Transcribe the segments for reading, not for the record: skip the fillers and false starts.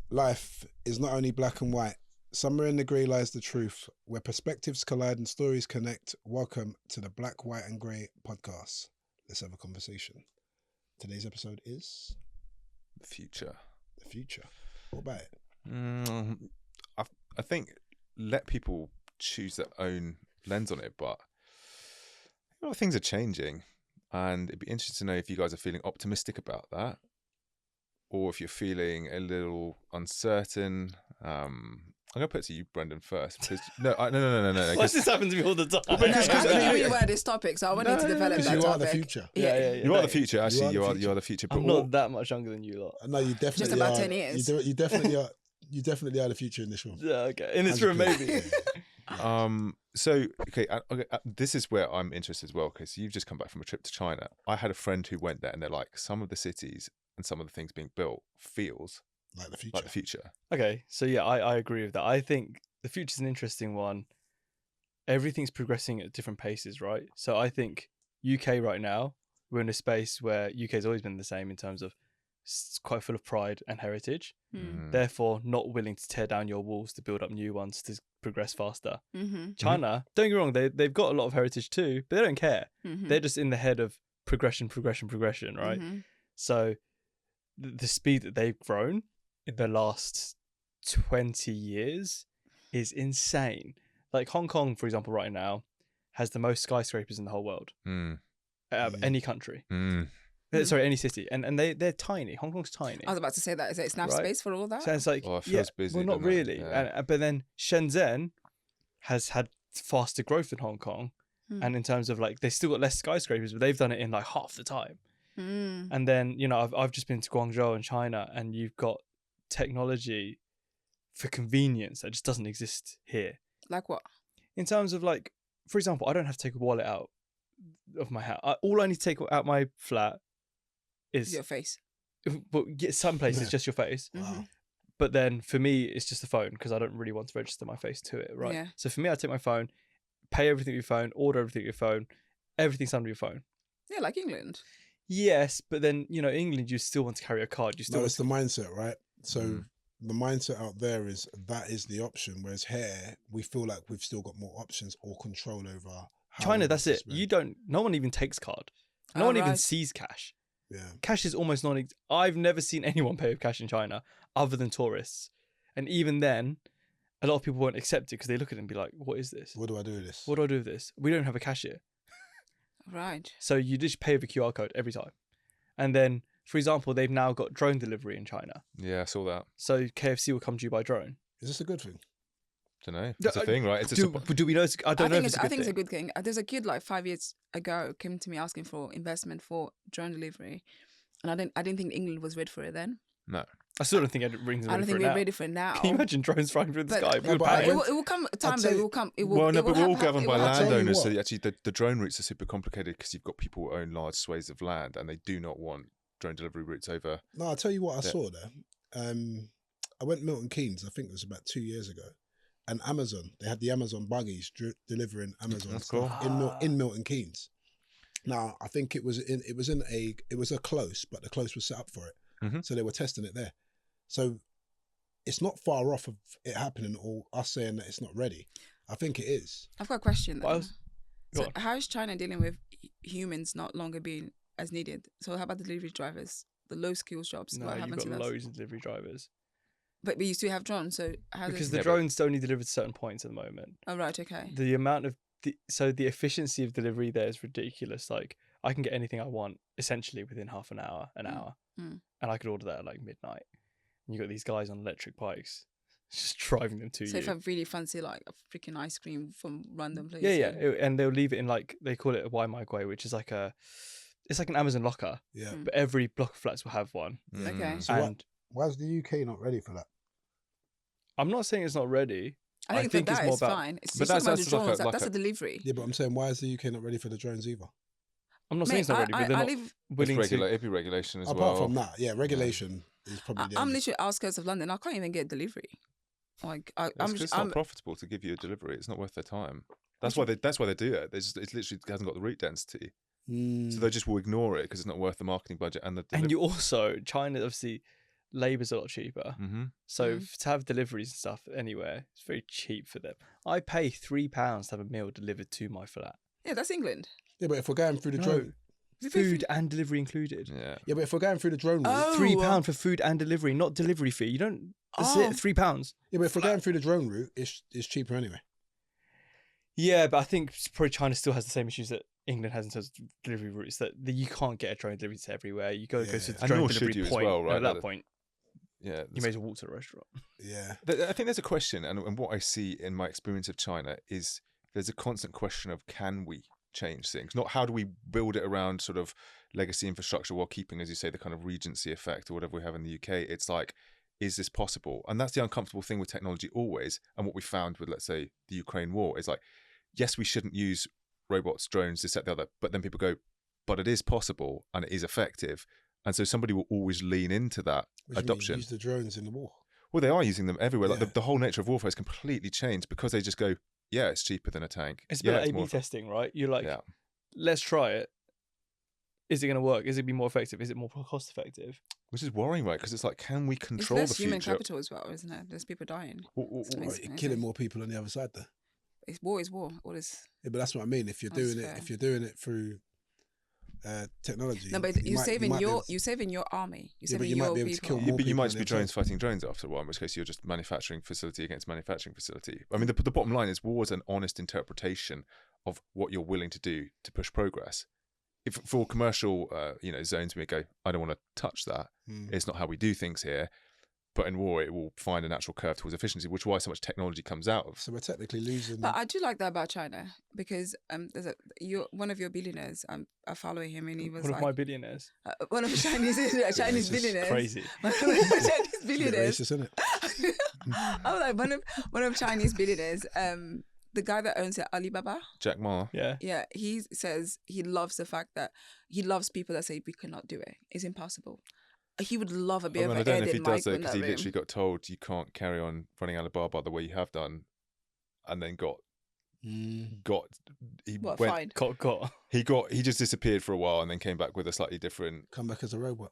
Life is not only black and white. Somewhere in the grey lies the truth, where perspectives collide and stories connect. Welcome to the Black, White and Grey podcast. Let's have a conversation. Today's episode is... The future. The future. What about it? I think let people choose their own lens on it, but things are changing, and it'd be interesting to know if you guys are feeling optimistic about that, or if you're feeling a little uncertain. I'm gonna put it to you, Brendan, first. Because no. Why this happens to me all the time? I think you aware of this topic, so I wanted to develop that Because you topic. are the future. Yeah. You are the future. Actually, you are the future. But I'm not that much younger than you lot. No, you definitely Just about are. 10 years. You definitely are. You definitely are the future in this room. Yeah, okay. In this room, 100%. maybe. So this is where I'm interested as well, because you've just come back from a trip to China. I had a friend who went there, and they're like, some of the cities and some of the things being built feels Like the future. like the future. Okay, so yeah, I agree with that. I think the future's an interesting one. Everything's progressing at different paces, right? So I think UK right now, we're in a space where UK's always been the same in terms of it's quite full of pride and heritage. Therefore, not willing to tear down your walls to build up new ones to progress faster. China, don't get me wrong, they've got a lot of heritage too, but they don't care. They're just in the head of progression, right? So the speed that they've grown in the last 20 years is insane. Like Hong Kong, for example, right now has the most skyscrapers in the whole world out of any country. Sorry, any city, and they're tiny. Hong Kong's tiny. I was about to say that. Is it enough space for all that? So it's like, It feels busy. well, not doesn't it? really. Yeah. But then Shenzhen has had faster growth than Hong Kong, and in terms of like, they still got less skyscrapers, but they've done it in like half the time. And then I've just been to Guangzhou in China, and you've got technology for convenience that just doesn't exist here. Like what? In terms of like, for example, I don't have to take a wallet out of my house. All I need to take out my flat is Your face. Well, some places it's just your face. Wow. But then for me, it's just the phone because I don't really want to register my face to it, right? Yeah. So for me, I take my phone, pay everything with your phone, order everything with your phone, everything's under your phone. Yeah, like England. Yes, but then, England, you still want to carry a card. You still No, want it's the mindset, right? So the mindset out there is that is the option, whereas here we feel like we've still got more options or control over how China, we that's want it. to spend. No one even takes card. No one even right. sees cash. Yeah. Cash is almost I've never seen anyone pay with cash in China other than tourists. And even then, a lot of people won't accept it because they look at it and be like, what is this? What do I do with this? What do I do with this? We don't have a cashier. Right. So you just pay with a QR code every time. And then, for example, they've now got drone delivery in China. Yeah, I saw that. So KFC will come to you by drone. Is this a good thing? Don't know. It's a thing, right? It's a Do we know? I don't know if it's a good I think it's a thing. good thing. There's a kid like 5 years ago came to me asking for investment for drone delivery, and I didn't think England was ready for it then. No. I still don't think it rings. I don't think we're ready for it now. Can you imagine drones flying through the But- sky? No, Would but panic. It will come a time that it will come. It will. Well, no, it will but we're all have- governed it by will happen. tell you landowners, so what. actually the drone routes are super complicated because you've got people who own large swathes of land, and they do not want drone delivery routes over. No, I'll tell you what I Yeah. saw there. I went Milton Keynes, I think it was about 2 years ago, and Amazon, they had the Amazon buggies delivering Amazon That's stuff in Milton Keynes. Now, I think it was a close, but the close was set up for it. So they were testing it there. So it's not far off of it happening or us saying that it's not ready. I think it is. I've got a question. But I Though. was- go So on. how is China dealing with humans not longer being as needed? So how about the delivery drivers, the low skills jobs? No, what you've happens got to those? loads of delivery drivers. But you still have drones. So how Because does? the Yeah, but- drones only deliver to certain points at the moment. Oh right, okay. The amount of the efficiency of delivery there is ridiculous. Like I can get anything I want essentially within half an hour, and I could order that at like midnight. And you got these guys on electric bikes just driving them to So you. if I really fancy like a freaking ice cream from random place. Yeah. And they'll leave it in like they call it a Y-microwave, which is like it's like an Amazon locker. Yeah. But every block of flats will have one. Okay. So And why is the UK not ready for that? I'm not saying it's not ready. I think for it's that more it's about. fine. It's but just about the that's like a- drones. like That's a- a delivery. Yeah, but I'm saying, why is the UK not ready for the drones either? I'm not saying it's not ready, but they're I not live. willing to. It'd be regulation as Apart well. from that, yeah, regulation is probably the I'm end. literally outskirts of London. I can't even get delivery. Like It's not profitable to give you a delivery. It's not worth their time. That's why they do it. It literally hasn't got the route density, so they just will ignore it because it's not worth the marketing budget and the. And you also China obviously labour's a lot cheaper. Mm-hmm. So to have deliveries and stuff anywhere, it's very cheap for them. I pay £3 to have a meal delivered to my flat. Yeah, that's England. Yeah, but if we're going through the drone, Food and delivery included. Yeah. but if we're going through the drone route, £3 for food and delivery, not delivery fee. You don't. That's it. £3. yeah, but if we're going through the drone route, it's cheaper anyway. Yeah, but I think probably China still has the same issues that England has in terms of delivery routes. That you can't get a drone delivery to everywhere. You go to the And drone nor delivery should you as point. well, and right? at that point, Yeah. you may as well walk to the restaurant. Yeah. I think there's a question, and what I see in my experience of China is there's a constant question of can we change things? Not how do we build it around sort of legacy infrastructure while keeping, as you say, the kind of Regency effect or whatever we have in the UK. It's like, is this possible? And that's the uncomfortable thing with technology always. And what we found with, let's say, the Ukraine war is like, yes, we shouldn't use robots, drones, this, that, the other. But then people go, but it is possible and it is effective. And so somebody will always lean into that adoption. Use the drones in the war. Well, they are using them everywhere. Yeah. Like the whole nature of warfare has completely changed because they just go, yeah, it's cheaper than a tank. It's a yeah, bit like it's A/B more... testing, right? You're like, Yeah. let's try it. Is it going to work? Is it be more effective? Is it more cost effective? Which is worrying, right? Because it's like, can we It's control less the human future? capital as well, isn't it? There's people dying. You're killing more people on the other side, though. It's war is war. All this. Yeah, but that's what I mean. If you're That's doing fair. it, if you're doing it through technology, No, but you're saving your army. You're saving but you might your be able to people. kill more But you might people just be on the drones fighting drones after a while, in which case you're just manufacturing facility against manufacturing facility. I mean, the bottom line is war is an honest interpretation of what you're willing to do to push progress. If for commercial, zones, we go, I don't want to touch that. It's not how we do things here. But in war, it will find a natural curve towards efficiency, which is why so much technology comes out of. So we're technically losing. But I do like that about China because one of your billionaires. I follow him, and he was One like of my billionaires. one of the Chinese billionaires. Crazy. One of the Chinese It's a bit billionaires. racist, isn't it? I was like one of Chinese billionaires. The guy that owns it, Alibaba. Jack Ma. Yeah. Yeah, he says he loves the fact that he loves people that say we cannot do it. It's impossible. He would love a bit of I an don't know if he Eden does though, Michael in because that he room. literally got told you can't carry on running Alibaba the way you have done, and then Fine. he just disappeared for a while and then came back with a slightly different. Come back as a robot.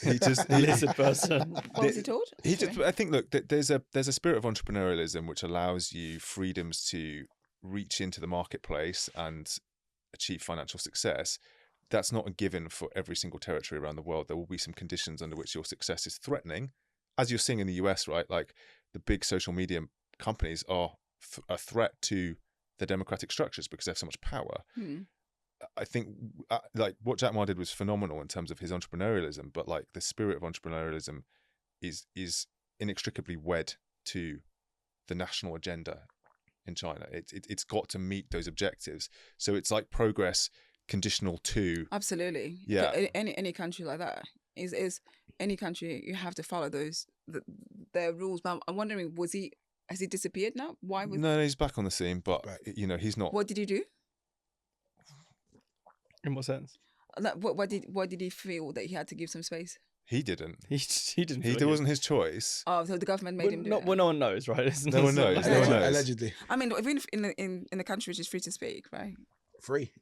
He Lizard person. What was he told? I think, look, there's a spirit of entrepreneurialism which allows you freedoms to reach into the marketplace and achieve financial success. That's not a given for every single territory around the world. There will be some conditions under which your success is threatening, as you're seeing in the US, right? Like the big social media companies are a threat to the democratic structures because they have so much power. I think like what Jack Ma did was phenomenal in terms of his entrepreneurialism, but like the spirit of entrepreneurialism is inextricably wed to the national agenda in China. It's got to meet those objectives. So it's like progress conditional to. Absolutely. Yeah. Any country like that is any country, you have to follow their rules. But I'm wondering, has he disappeared now? Why was No, he's back on the scene, but he's not. What did he do? In what sense? What did he feel that he had to give some space? He didn't. He didn't. It wasn't his choice. Oh, so the government made him do it. Well, no one knows, right? No one knows. No one knows. Allegedly. I mean, even in a country which is free to speak, right? Free.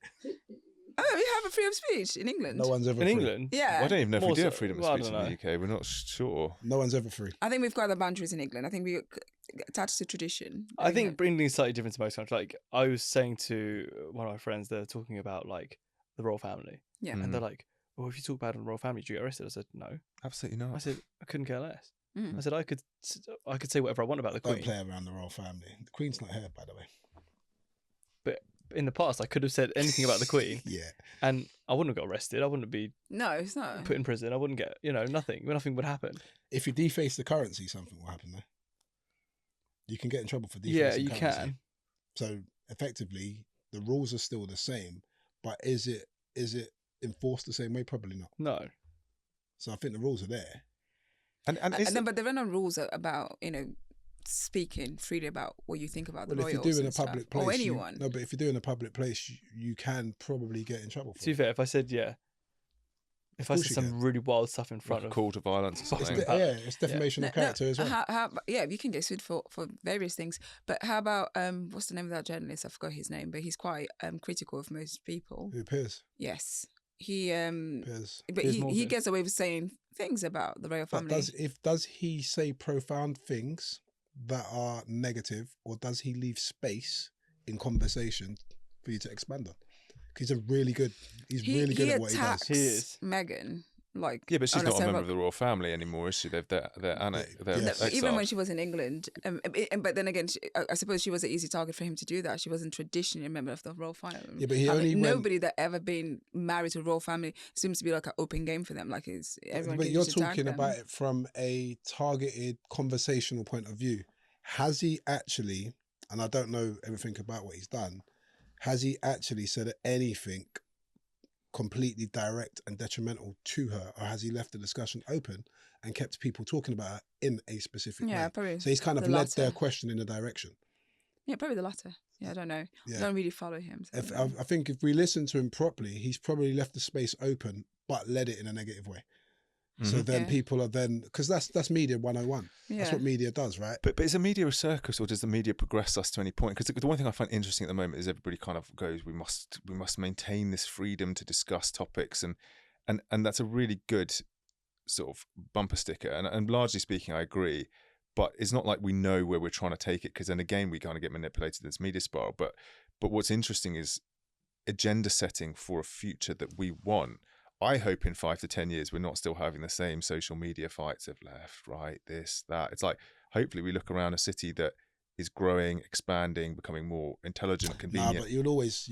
Oh, we have a freedom of speech in England. No one's ever in free. England. Yeah. Well, I don't even know if we More do so- have freedom of well, I speech in don't the UK. We're not sure. No one's ever free. I think we've got the boundaries in England. I think we attached to tradition. I think England's slightly different to most countries. Like I was saying to one of my friends, they're talking about like the royal family. Yeah. And they're like, well, if you talk bad on the royal family, do you get arrested? I said, no. Absolutely not. I said, I couldn't care less. Mm. I said, I could say whatever I want about the Don't Queen. play around the royal family. The Queen's not here, by the way. But in the past, I could have said anything about the Queen Yeah. and I wouldn't have got arrested. I wouldn't be No, it's not. put in prison. I wouldn't get, nothing. Nothing would happen. If you deface the currency, something will happen there. You can get in trouble for defacing Yeah, you currency. can. So effectively, the rules are still the same, but is it enforced the same way? Probably not. No. So I think the rules are there. But there are no rules about speaking freely about what you think about the Well, if royals you're doing a and stuff, public place, or anyone. but if you're doing a public place, you can probably get in trouble for To be it. fair, if I said, if I course said you some can. really wild stuff in front Like a of call to violence or It's something. it's defamation of character as well. You can get sued for various things. But how about what's the name of that journalist? I forgot his name, but he's quite critical of most people. Who appears? Yes, he Appears. but Piers he Morgan. gets away with saying things about the royal But family. does he say profound things that are negative, or does he leave space in conversation for you to expand on? He's really good at what he does. He is. Meghan, like, Yeah, but she's on a not a member several- of the royal family anymore, is she? They're Yes. Even when exiled. she was in England, but then again, I suppose she was an easy target for him to do that. She wasn't traditionally a member of the royal family. Yeah, but he only went- nobody that ever been married to a royal family seems to be like an open game for them. Like, it's everyone. But can you're just attack talking them. about it from a targeted conversational point of view. Has he actually, and I don't know everything about what he's done, has he actually said anything completely direct and detrimental to her, or has he left the discussion open and kept people talking about her in a specific Yeah, way? probably. So he's kind of the led their latter. question in a direction. Yeah, probably the latter. Yeah, I don't know. Yeah. I don't really follow him. So I think if we listen to him properly, he's probably left the space open, but led it in a negative way. So then Yeah. people are then, because that's media 101. That's Yeah. what media does, right? But is a media a circus, or does the media progress us to any point? Because the one thing I find interesting at the moment is everybody kind of goes, we must maintain this freedom to discuss topics, and that's a really good sort of bumper sticker. And largely speaking, I agree. But it's not like we know where we're trying to take it, because then again we kind of get manipulated in this media spiral. But what's interesting is agenda setting for a future that we want. I hope in 5 to 10 years we're not still having the same social media fights of left, right, this, that. It's like, hopefully we look around a city that is growing, expanding, becoming more intelligent, convenient. Nah, but you'll always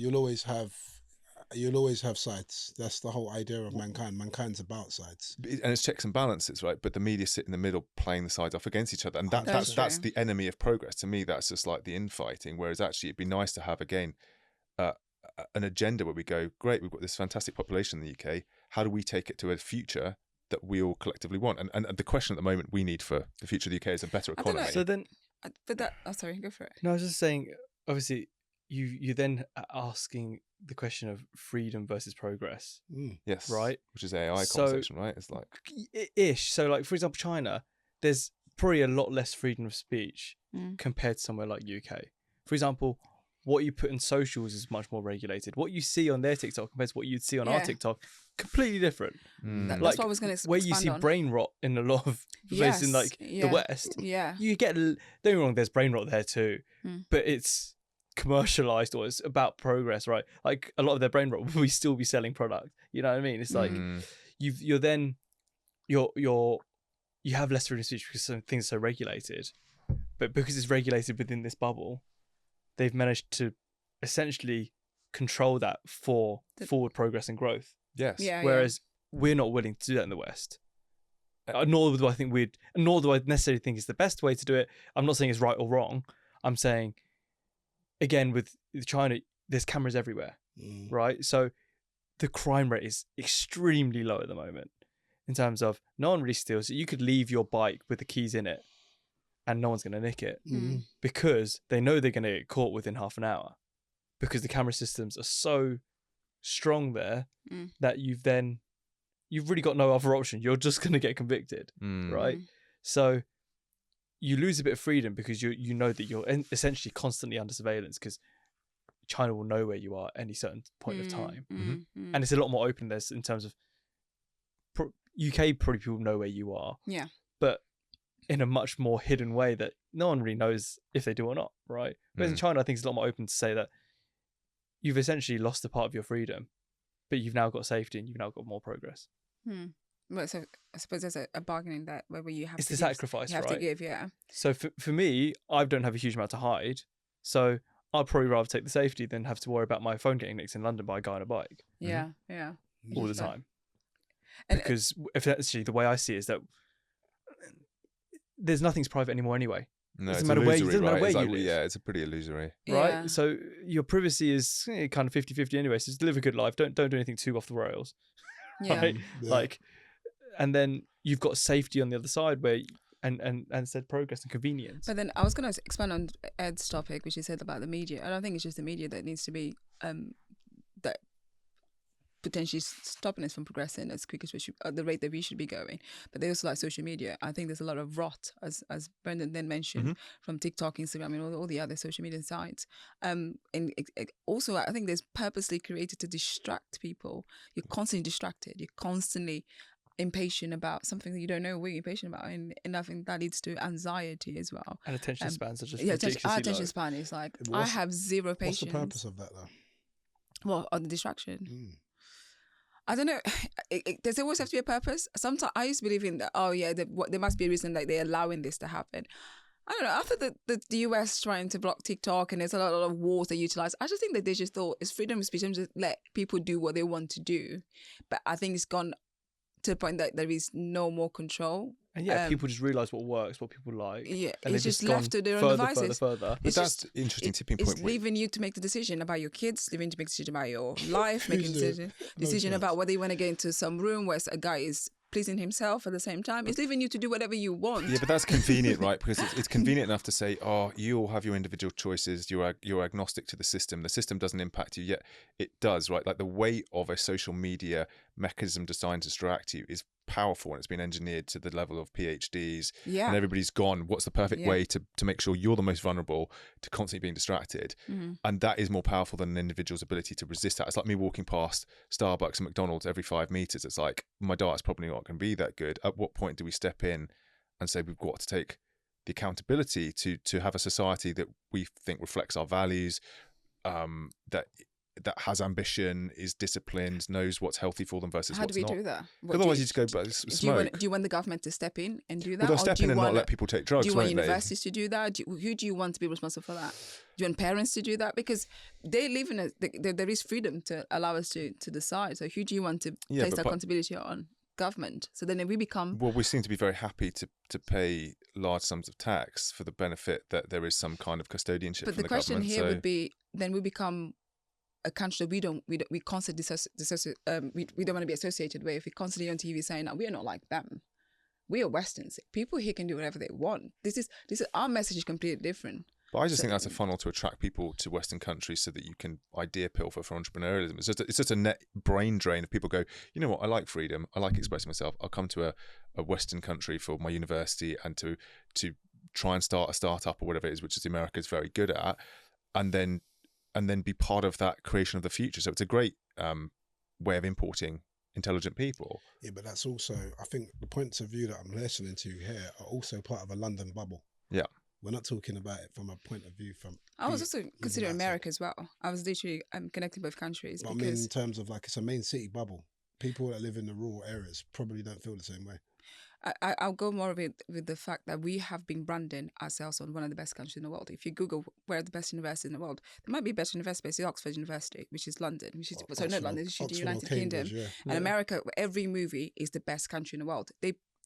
have sides. That's the whole idea of mankind. Mankind's about sides. And it's checks and balances, right? But the media sit in the middle, playing the sides off against each other, and That's that's true. the enemy of progress. To me, that's just like the infighting. Whereas actually, it'd be nice to have again an agenda where we go, great, we've got this fantastic population in the UK. How do we take it to a future that we all collectively want? And the question at the moment we need for the future of the UK is a better I don't know. economy. So then, But that. Oh, sorry. Go for it. no, I was just saying. Obviously, you then are asking the question of freedom versus progress, Yes, right? Which is AI So- conversation, right? It's like Ish. So, like for example, China, there's probably a lot less freedom of speech compared to somewhere like UK. For example, what you put in socials is much more regulated. What you see on their TikTok compared to what you'd see on our Yeah. TikTok, completely different. That's Like, what I was going to where you see brain rot in a lot of places in like yeah. the West, Yeah. you get, don't get me wrong, there's brain rot there too, but it's commercialized, or it's about progress, right? Like a lot of their brain rot, we still be selling product. You know what I mean? It's like you have less freedom of speech because some things are so regulated, but because it's regulated within this bubble, they've managed to essentially control that for forward progress and growth. yes, Yeah. Whereas we're not willing to do that in the West. Nor do I necessarily think it's the best way to do it. I'm not saying it's right or wrong. I'm saying, again, with China, there's cameras everywhere, right? So the crime rate is extremely low at the moment in terms of no one really steals it. You could leave your bike with the keys in it and no one's going to nick it because they know they're going to get caught within half an hour, because the camera systems are so strong there that you've really got no other option. You're just going to get convicted, right? So you lose a bit of freedom because you know that you're essentially constantly under surveillance, because China will know where you are at any certain point of time. And it's a lot more open there in terms of UK, probably people know where you are. Yeah. But in a much more hidden way that no one really knows if they do or not, right? Whereas in China, I think it's a lot more open to say that you've essentially lost a part of your freedom, but you've now got safety and you've now got more progress. Well, so I suppose there's a bargaining that where you have It's to the give, sacrifice, you have right? to give, yeah. So for me, I don't have a huge amount to hide. So I'd probably rather take the safety than have to worry about my phone getting nicked in London by a guy on a bike Yeah, yeah. all the So- time. And Because essentially the way I see it is that there's nothing's private anymore anyway. No, Doesn't it's matter where you- illusory, doesn't matter right? where It's you like, live. yeah, it's a pretty illusory. Right? Yeah. So your privacy is kind of 50-50 anyway. So just live a good life. Don't do anything too off the rails. Yeah. Right? Yeah. Like, and then you've got safety on the other side where and said progress and convenience. But then I was going to expand on Ed's topic, which he said about the media. I don't think it's just the media that needs to be that potentially stopping us from progressing as quick as we should, at the rate that we should be going. But they also like social media. I think there's a lot of rot, as Brendan then mentioned, from TikTok, Instagram, and all the other social media sites. And also, I think there's purposely created to distract people. You're constantly distracted. You're constantly impatient about something that you don't know what you're impatient about, and I think that leads to anxiety as well. And attention spans are just our ridiculously attention low. span is like, I have zero patience. What's the purpose of that though? Well, on the distraction. I don't know. Does it always have to be a purpose? Sometimes I used to believe in that. Oh yeah, there must be a reason like they're allowing this to happen. I don't know. After the US trying to block TikTok and there's a lot of wars they utilize, I just think that they just thought it's freedom of speech and just let people do what they want to do. But I think it's gone to the point that there is no more control. And people just realise what works, what people like. Yeah, and it's just left to their own devices. Further. But that's an interesting tipping point. It's leaving you to make the decision about your kids, leaving you to make the decision about your life, making the decision about whether you want to get into some room where a guy is pleasing himself at the same time. It's leaving you to do whatever you want. Yeah, but that's convenient, right? Because it's convenient enough to say, oh, you all have your individual choices. You're agnostic to the system. The system doesn't impact you, yet it does, right? Like the weight of a social media mechanism designed to distract you is powerful, and it's been engineered to the level of PhDs. Yeah. And everybody's gone, what's the perfect way to make sure you're the most vulnerable to constantly being distracted? And that is more powerful than an individual's ability to resist that. It's like me walking past Starbucks and McDonald's every 5 meters. It's like, my diet's probably not going to be that good. At what point do we step in and say we've got to take the accountability to have a society that we think reflects our values, that has ambition, is disciplined, knows what's healthy for them versus what's not. How do we do that? Otherwise, you just go, but smoke. Do you want the government to step in and do that? Well, they'll step in and not let people take drugs, do you want won't they? universities to do that? Who do you want to be responsible for that? Do you want parents to do that? Because they live in there is freedom to allow us to decide. So who do you want to place that accountability on? Government. So then we become... Well, we seem to be very happy to pay large sums of tax for the benefit that there is some kind of custodianship from the government. But the question here would be, then we become a country that we constantly we don't want to be associated with. If we constantly on TV saying that we are not like them, we are Westerns. People here can do whatever they want. This is our message is completely different. But I just think that's a funnel to attract people to Western countries so that you can idea pilfer for entrepreneurialism. It's just a net brain drain of people go, you know what, I like freedom, I like expressing myself. I'll come to a Western country for my university and to try and start a startup or whatever it is, which is America is very good at, and then be part of that creation of the future. So it's a great way of importing intelligent people. Yeah, but that's also, I think the points of view that I'm listening to here are also part of a London bubble. Yeah. We're not talking about it from a point of view from... I was also considering America as well. I was literally connecting both countries. But I mean, in terms of like, it's a main city bubble. People that live in the rural areas probably don't feel the same way. I'll go more of it with the fact that we have been branding ourselves on one of the best countries in the world. If you Google where are the best universities in the world, there might be best university, but it's Oxford University, which is London, which is not London, it's the United Kingdom. Yeah. And America, every movie is the best country in the world.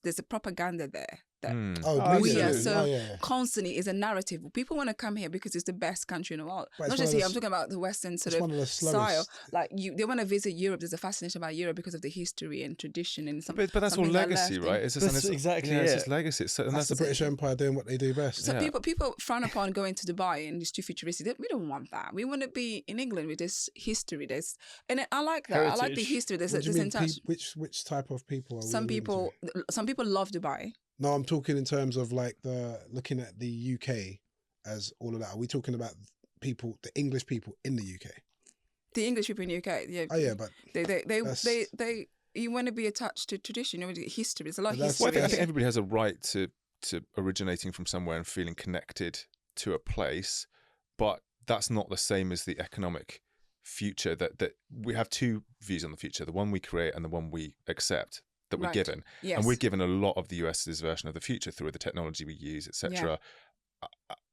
There's a propaganda there. That we are constantly is a narrative. People want to come here because it's the best country in the world. Not just here, I'm talking about the Western sort of style. Like they want to visit Europe. There's a fascination about Europe because of the history and tradition and something. But that's all legacy, right? It's exactly it's just legacy. And that's the British Empire doing what they do best. So people frown upon going to Dubai and it's too futuristic. We don't want that. We want to be in England with this history. And I like that. Heritage. I like the history. Which type of people are some people love Dubai. No, I'm talking in terms of like looking at the UK as all of that. Are we talking about people, the English people in the UK? The English people in the UK, yeah. Oh yeah, but they you want to be attached to tradition, history. There's a lot of history. Well, I think everybody has a right to originating from somewhere and feeling connected to a place, but that's not the same as the economic future that we have two views on the future: the one we create and the one we accept. That we're given, and we're given a lot of the US's version of the future through the technology we use, etc.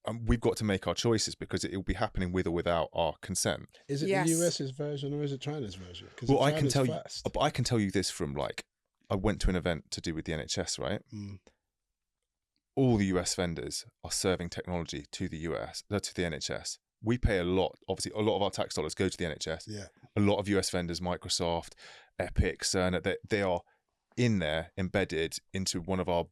And we've got to make our choices because it will be happening with or without our consent. Is it the US's version or is it China's version? Well, I can tell you this from I went to an event to do with the NHS, right? All the US vendors are serving technology to the NHS. We pay a lot. Obviously, a lot of our tax dollars go to the NHS. Yeah. A lot of US vendors, Microsoft, Epic, Cerner, they are in there, embedded into one of our,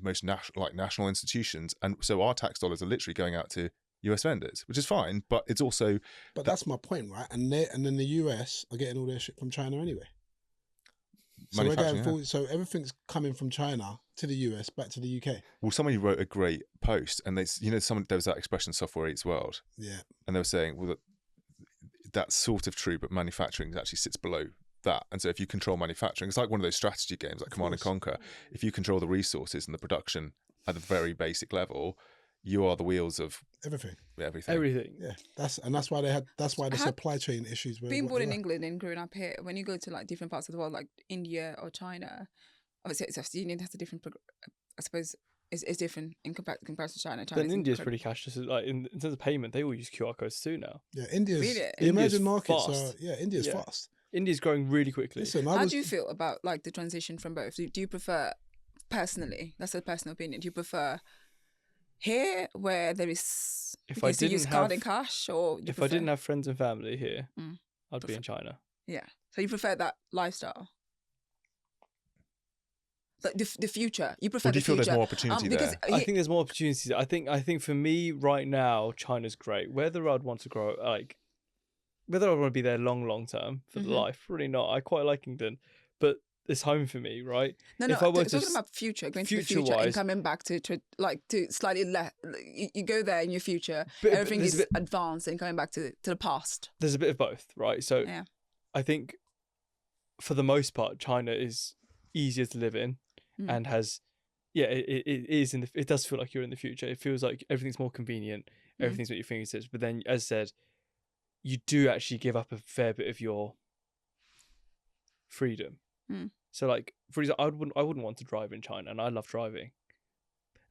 most national institutions, and so our tax dollars are literally going out to US vendors, which is fine, but it's also. But that's my point, right? And then the US are getting all their shit from China anyway. So we're going forward. So everything's coming from China to the US back to the UK. Well, somebody wrote a great post, and there was that expression, "Software eats world." Yeah, and they were saying, well, that's sort of true, but manufacturing actually sits below that. And so if you control manufacturing, it's like one of those strategy games like Command and Conquer. If you control the resources and the production at the very basic level, you are the wheels of everything. Yeah, that's why the supply chain issues were. Being born in England and growing up here, when you go to like different parts of the world, like India or China, obviously it has a different. I suppose it's different in comparison to China. Then India's pretty cashless. Like in terms of payment, they all use QR codes too now. Yeah, India's really? the emerging markets fast. India's fast. India's growing really quickly. Listen, how do you feel about like the transition from both? Do you prefer, personally? That's a personal opinion. Do you prefer here where there is if I didn't use card and cash, or if I didn't have friends and family here, I'd be in China. Yeah, so you prefer that lifestyle, like the future. You prefer. Or do you feel there's more opportunity there? I think there's more opportunities. I think for me right now, China's great. Whether I'd want to grow, like whether I want to be there long term for the life, really not. I quite like England, but it's home for me, right? No, if I were talking about future, going to the future and coming back to slightly left. You go there in your future, everything is advanced, and coming back to the past. There's a bit of both, right? So I think for the most part, China is easier to live in and has, it is it does feel like you're in the future. It feels like everything's more convenient, everything's at your fingertips. But then, as said, you do actually give up a fair bit of your freedom. So, like, for example, I wouldn't want to drive in China, and I love driving.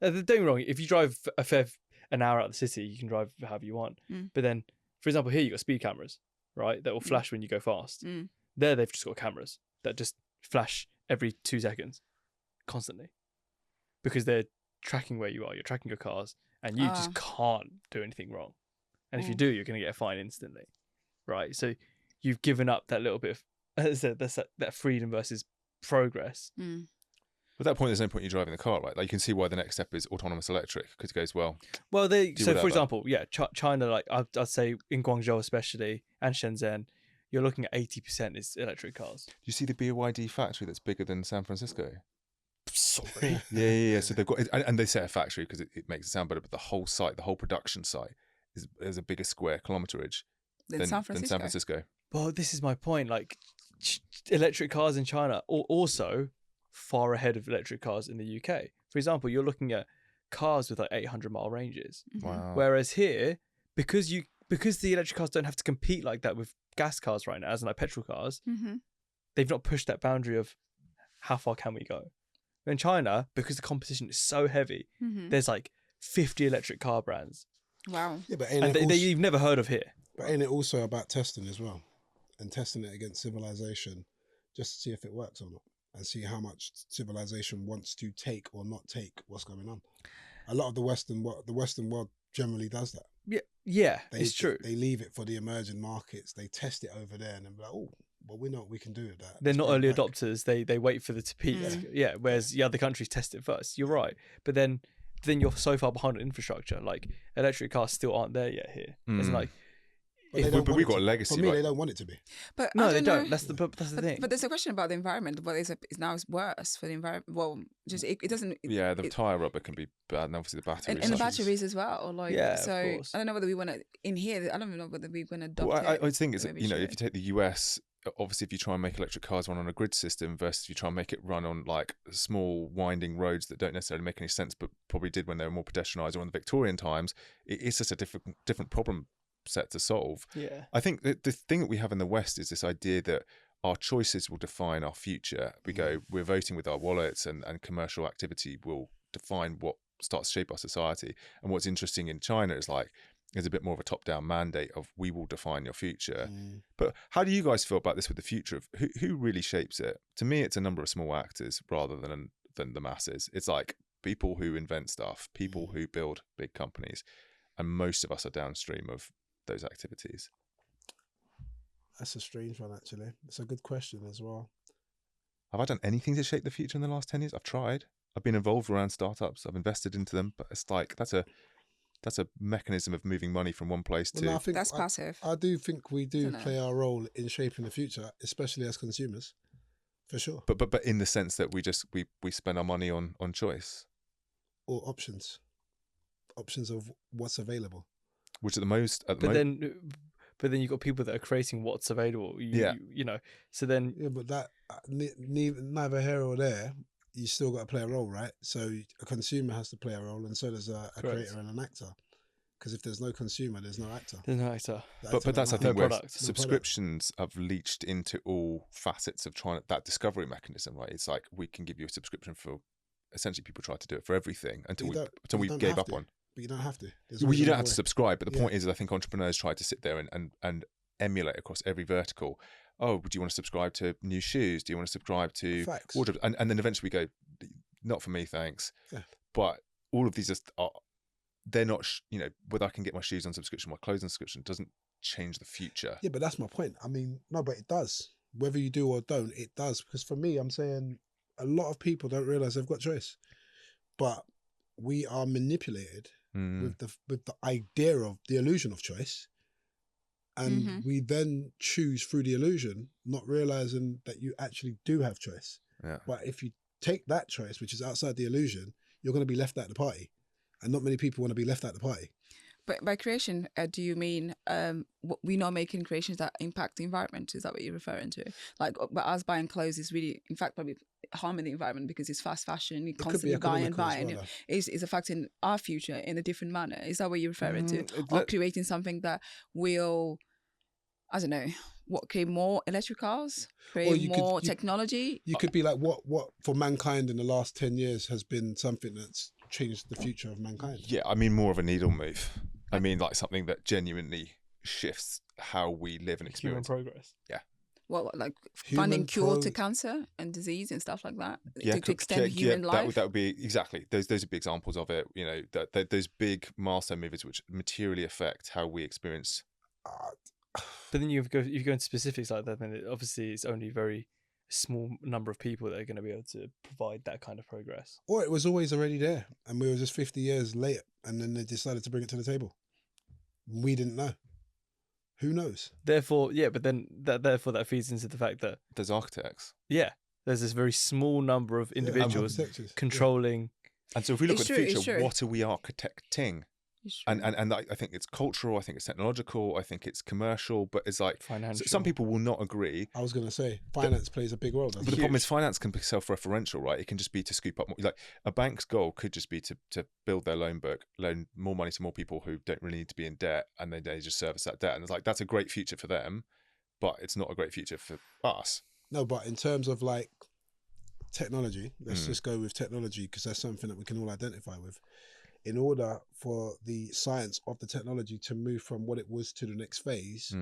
Don't get me wrong. If you drive an hour out of the city, you can drive however you want. But then, for example, here you got speed cameras, right? That will flash when you go fast. There, they've just got cameras that just flash every 2 seconds, constantly, because they're tracking where you are. You're tracking your cars, and you just can't do anything wrong. And if you do, you're going to get a fine instantly, right? So you've given up that little bit of, as I said, that freedom versus progress. At that point, there's no point you driving the car, right? Like, you can see why the next step is autonomous electric, because it goes, well, for example, China, like I'd say in Guangzhou especially, and Shenzhen, you're looking at 80% is electric cars. Do you see the BYD factory that's bigger than San Francisco? Sorry. Yeah. So they've got, and they say a factory because it makes it sound better, but the whole site, the whole production site is a bigger square kilometerage than San Francisco. Well, this is my point. Like, electric cars in China are also far ahead of electric cars in the UK. For example, you're looking at cars with like 800-mile ranges. Wow. Whereas here, because the electric cars don't have to compete like that with gas cars right now, as in like petrol cars, they've not pushed that boundary of how far can we go. In China, because the competition is so heavy, there's like 50 electric car brands. Wow. Yeah, but you've never heard of here. But ain't it also about testing as well? And testing it against civilization just to see if it works or not, and see how much civilization wants to take or not take what's going on. A lot of the Western world generally does that. Yeah, it's true. They leave it for the emerging markets. They test it over there and then be like, oh, well, we know what we can do with that. They're not early adopters. They wait for the to peak. Yeah, whereas the other countries test it first. You're right. But then you're so far behind on infrastructure. Like, electric cars still aren't there yet here. It's like, but we've got a legacy. For me, they don't want it to be. But no, they don't. That's the thing. But there's a question about the environment. Well, it's worse for the environment. Well, just it doesn't. Yeah, the tyre rubber can be bad, and obviously the batteries. And the batteries as well. Like, so of course. I don't know whether we want to in here. I don't even know whether we're going to adopt it. I think it's if you take the US. Obviously, if you try and make electric cars run on a grid system versus if you try and make it run on like small winding roads that don't necessarily make any sense, but probably did when they were more pedestrianised or in the Victorian times, it's just a different problem set to solve. Yeah, I think the thing that we have in the West is this idea that our choices will define our future. We're voting with our wallets, and commercial activity will define what starts to shape our society. And what's interesting in China is like, there's a bit more of a top-down mandate of we will define your future. But how do you guys feel about this with the future of who really shapes it? To me, it's a number of small actors rather than the masses. It's like people who invent stuff, people who build big companies, and most of us are downstream of those activities. That's a strange one, actually. It's a good question as well. Have I done anything to shape the future in the last 10 years? I've tried. I've been involved around startups. I've invested into them, but it's like that's a mechanism of moving money from one place to... No, I think that's passive. I do think we do play our role in shaping the future, especially as consumers, for sure. But in the sense that we spend our money on choice. Or options of what's available. Which at the most... But but then you've got people that are creating what's available. You know, so then Yeah, but that neither here or there. You still got to play a role, right? So a consumer has to play a role, and so does a creator and an actor. Because if there's no consumer, there's no actor. there's no actor. But that's I think No where product. subscriptions have leached into all facets of trying that discovery mechanism, right? It's like we can give you a subscription for essentially people try to do it for everything until we gave up on. But you don't have to. Well, you don't have to subscribe. But the point is, I think entrepreneurs try to sit there and emulate across every vertical. Oh, do you want to subscribe to new shoes? Do you want to subscribe to wardrobe? And then eventually we go, not for me, thanks. Yeah. But all of these are they're not, whether I can get my shoes on subscription, my clothes on subscription doesn't change the future. Yeah, but that's my point. I mean, no, but it does. Whether you do or don't, it does. Because for me, I'm saying a lot of people don't realize they've got choice. But we are manipulated with the idea of the illusion of choice. And we then choose through the illusion, not realizing that you actually do have choice. Yeah. But if you take that choice, which is outside the illusion, you're going to be left at the party. And not many people want to be left at the party. But by creation, do you mean we're not making creations that impact the environment? Is that what you're referring to? Like, but us buying clothes is really, in fact, probably harming the environment because it's fast fashion. You constantly buying. Well, is affecting our future in a different manner. Is that what you're referring to? Or creating something that will, I don't know, create more electric cars, create more technology? You could be like, what for mankind in the last 10 years has been something that's changed the future of mankind? Yeah, I mean more of a needle move. I mean like something that genuinely shifts how we live and experience. Human progress. Yeah. Well, like finding cure to cancer and disease and stuff like that to extend human life. That would be exactly. Those would be examples of it. That those big milestone movers which materially affect how we experience. But then if you go into specifics like that, then obviously it's only very small number of people that are going to be able to provide that kind of progress. Or it was always already there and we were just 50 years late and then they decided to bring it to the table. We didn't know. Who knows? Therefore, but then that feeds into the fact that there's architects. Yeah. There's this very small number of individuals controlling. And so if we look at the future, what are we architecting? And I think it's cultural, I think it's technological, I think it's commercial, but it's like financial. Some people will not agree. I was going to say finance plays a big role. But the problem is finance can be self-referential, right? It can just be to scoop up more. Like a bank's goal could just be to build their loan book, loan more money to more people who don't really need to be in debt, and then they just service that debt. And it's like that's a great future for them, but it's not a great future for us. No, but in terms of like technology, let's just go with technology because that's something that we can all identify with. In order for the science of the technology to move from what it was to the next phase,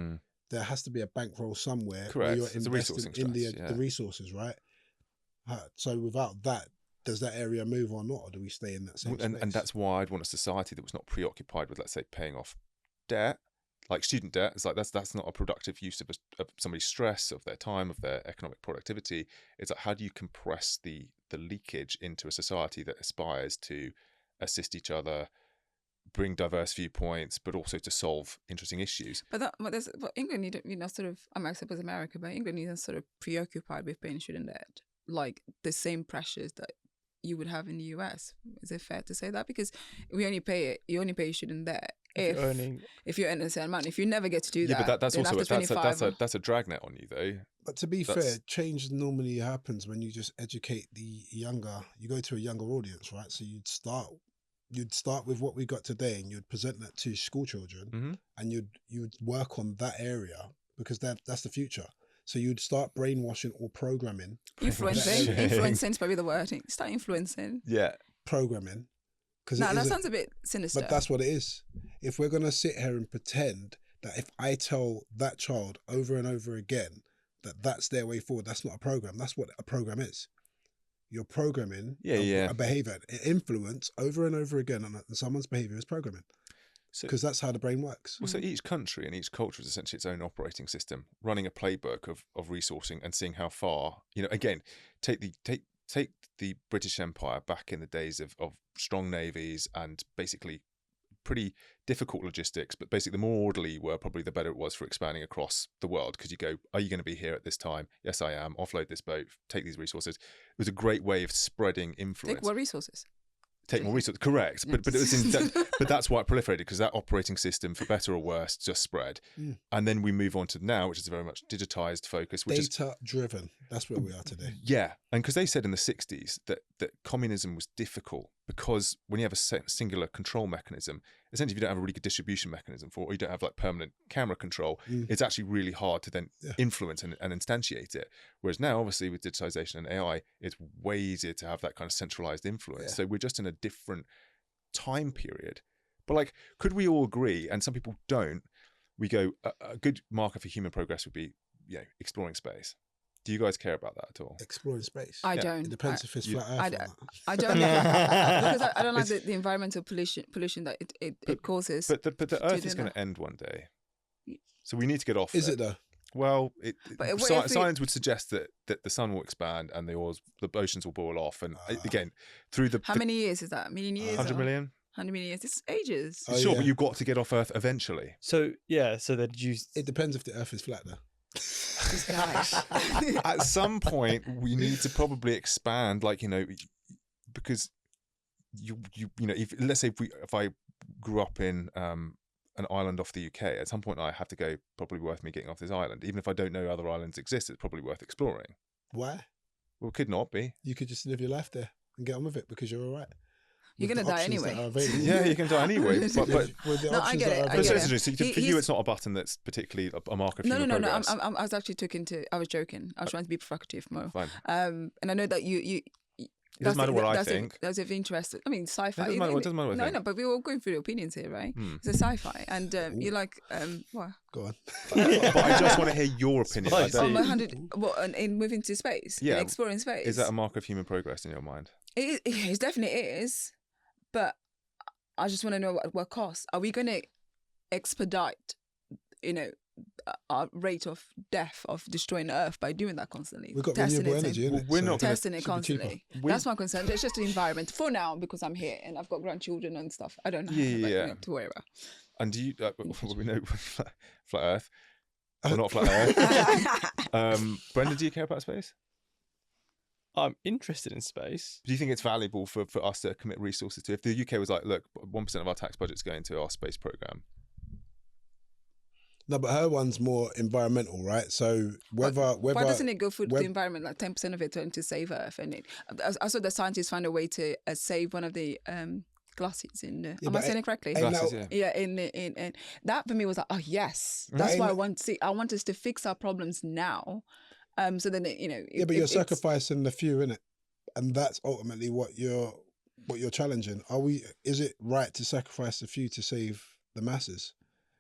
there has to be a bankroll somewhere. Correct. Where you're investing in the resources, right? So without that, does that area move or not, or do we stay in that same space? And that's why I'd want a society that was not preoccupied with, let's say, paying off debt, like student debt. It's like that's not a productive use of somebody's stress, of their time, of their economic productivity. It's like how do you compress the leakage into a society that aspires to assist each other, bring diverse viewpoints, but also to solve interesting issues. But England, sort of, I suppose America, but England is sort of preoccupied with paying student debt, like the same pressures that you would have in the US. Is it fair to say that? Because you only pay your student debt if you're earning a certain amount. If you never get to do that, but that's also that's a dragnet on you though. But to be fair, change normally happens when you just educate the younger. You go to a younger audience, right? So you'd start with what we got today, and you'd present that to school children, and you'd work on that area because that's the future. So you'd start brainwashing or programming. Influencing is probably the word. Start influencing. Yeah, programming. No, that sounds a bit sinister. But that's what it is. If we're gonna sit here and pretend that if I tell that child over and over again that that's their way forward, that's not a program. That's what a program is. You're programming a behavior. Influence over and over again on someone's behavior is programming. Because that's how the brain works. Well, so each country and each culture is essentially its own operating system, running a playbook of resourcing and seeing how far, again, take the British Empire back in the days of strong navies and basically pretty difficult logistics, but basically the more orderly you were, probably the better it was for expanding across the world, because you go, are you going to be here at this time? Yes, I am. Offload this boat, take these resources. It was a great way of spreading influence. Take what resources? take more resources. Correct, but it was but that's why it proliferated, because that operating system, for better or worse, just spread. And then we move on to now, which is a very much digitized focus, which data driven. That's where we are today. Yeah, and because they said in the 60s that communism was difficult because when you have a singular control mechanism, essentially if you don't have a really good distribution mechanism for it, or you don't have like permanent camera control, it's actually really hard to then influence and instantiate it. Whereas now, obviously, with digitization and AI, it's way easier to have that kind of centralized influence. So we're just in a different time period. But like, could we all agree, and some people don't, we go, a good marker for human progress would be, exploring space. Do you guys care about that at all? Exploring space. I don't. It depends if it's flat Earth. I don't because I don't like the environmental pollution that it causes. But the Earth is going to end one day, so we need to get off. Is it though? Well, science would suggest that the sun will expand and the oceans will boil off, and again through the how many years is that? A million years? 100 million. 100 million years. It's ages. Sure, but you've got to get off Earth eventually. So then It depends if the Earth is flat though. At some point we need to probably expand, because let's say if I grew up in an island off the UK, at some point I have to go, probably worth me getting off this island. Even if I don't know other islands exist, it's probably worth exploring. Why? Well, it could not be. You could just live your life there and get on with it, because you're all right. You're going to die anyway. Yeah, you can die anyway. But I get it. But so for you, it's not a button that's particularly a marker of human progress. No. I was actually I was joking. I was trying to be provocative, Mo. Fine. And I know that you it doesn't matter what I think. That's of interest. I mean, sci-fi. It doesn't matter what I think. No, but we're all going through the opinions here, right? It's a sci-fi, and you like what? Go on. But I just want to hear your opinion. In moving to space, yeah, and exploring space. Is that a marker of human progress in your mind? It definitely is, but I just want to know what cost. Are we going to expedite, our rate of death of destroying the Earth by doing that constantly? We've got renewable energy, innit? We're not testing it constantly. That's my concern. It's just the environment for now, because I'm here and I've got grandchildren and stuff. I don't know to worry about. And do you? We know flat Earth, or not flat Earth. Brendan, do you care about space? I'm interested in space. Do you think it's valuable for us to commit resources to? If the UK was like, look, 1% of our tax budget's going to our space program. No, but her one's more environmental, right? So whether why doesn't it go for the environment, like 10% of it to save Earth? And I saw the scientists found a way to save one of the glasses in. Am I saying it correctly? Glasses, yeah. In that for me was like, oh yes, that's why I want to see. I want us to fix our problems now. So then but you're sacrificing the few, innit? And that's ultimately what you're challenging. Is it right to sacrifice the few to save the masses?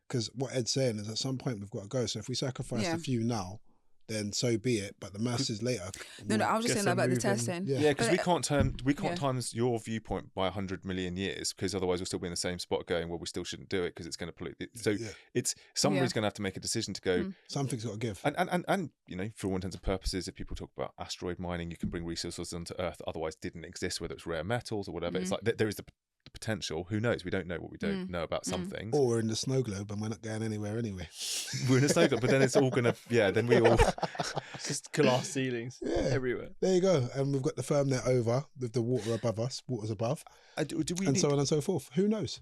Because what Ed's saying is at some point we've got to go. So if we sacrifice the few now, then so be it. But the masses later. No, I was just saying about the testing. Yeah, because we can't times your viewpoint by 100 million years, because otherwise we'll still be in the same spot going, well, we still shouldn't do it because it's going to pollute. So it's somebody's going to have to make a decision to go. Something's got to give. And for all intents and purposes, if people talk about asteroid mining, you can bring resources onto Earth that otherwise didn't exist, whether it's rare metals or whatever. It's like there is the potential. Who knows? We don't know what we don't know about some things. Or we're in the snow globe and we're not going anywhere anyway. We're in the snow globe, but then it's all gonna then we all just glass ceilings everywhere. There you go. And we've got the firm net over with the water above us, water's above, so on and so forth. Who knows?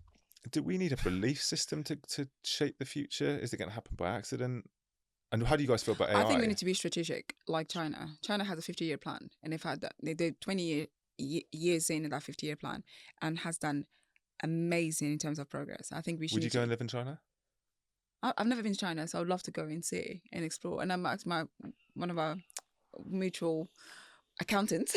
Do we need a belief system to shape the future? Is it going to happen by accident? And how do you guys feel about AI? I think we need to be strategic, like China. China has a 50-year plan, and they've had that. They did 20 years in that 50-year plan, and has done amazing in terms of progress. I think we should. Would you go and live in China? I've never been to China, so I would love to go and see and explore. And I'm one of our mutual accountants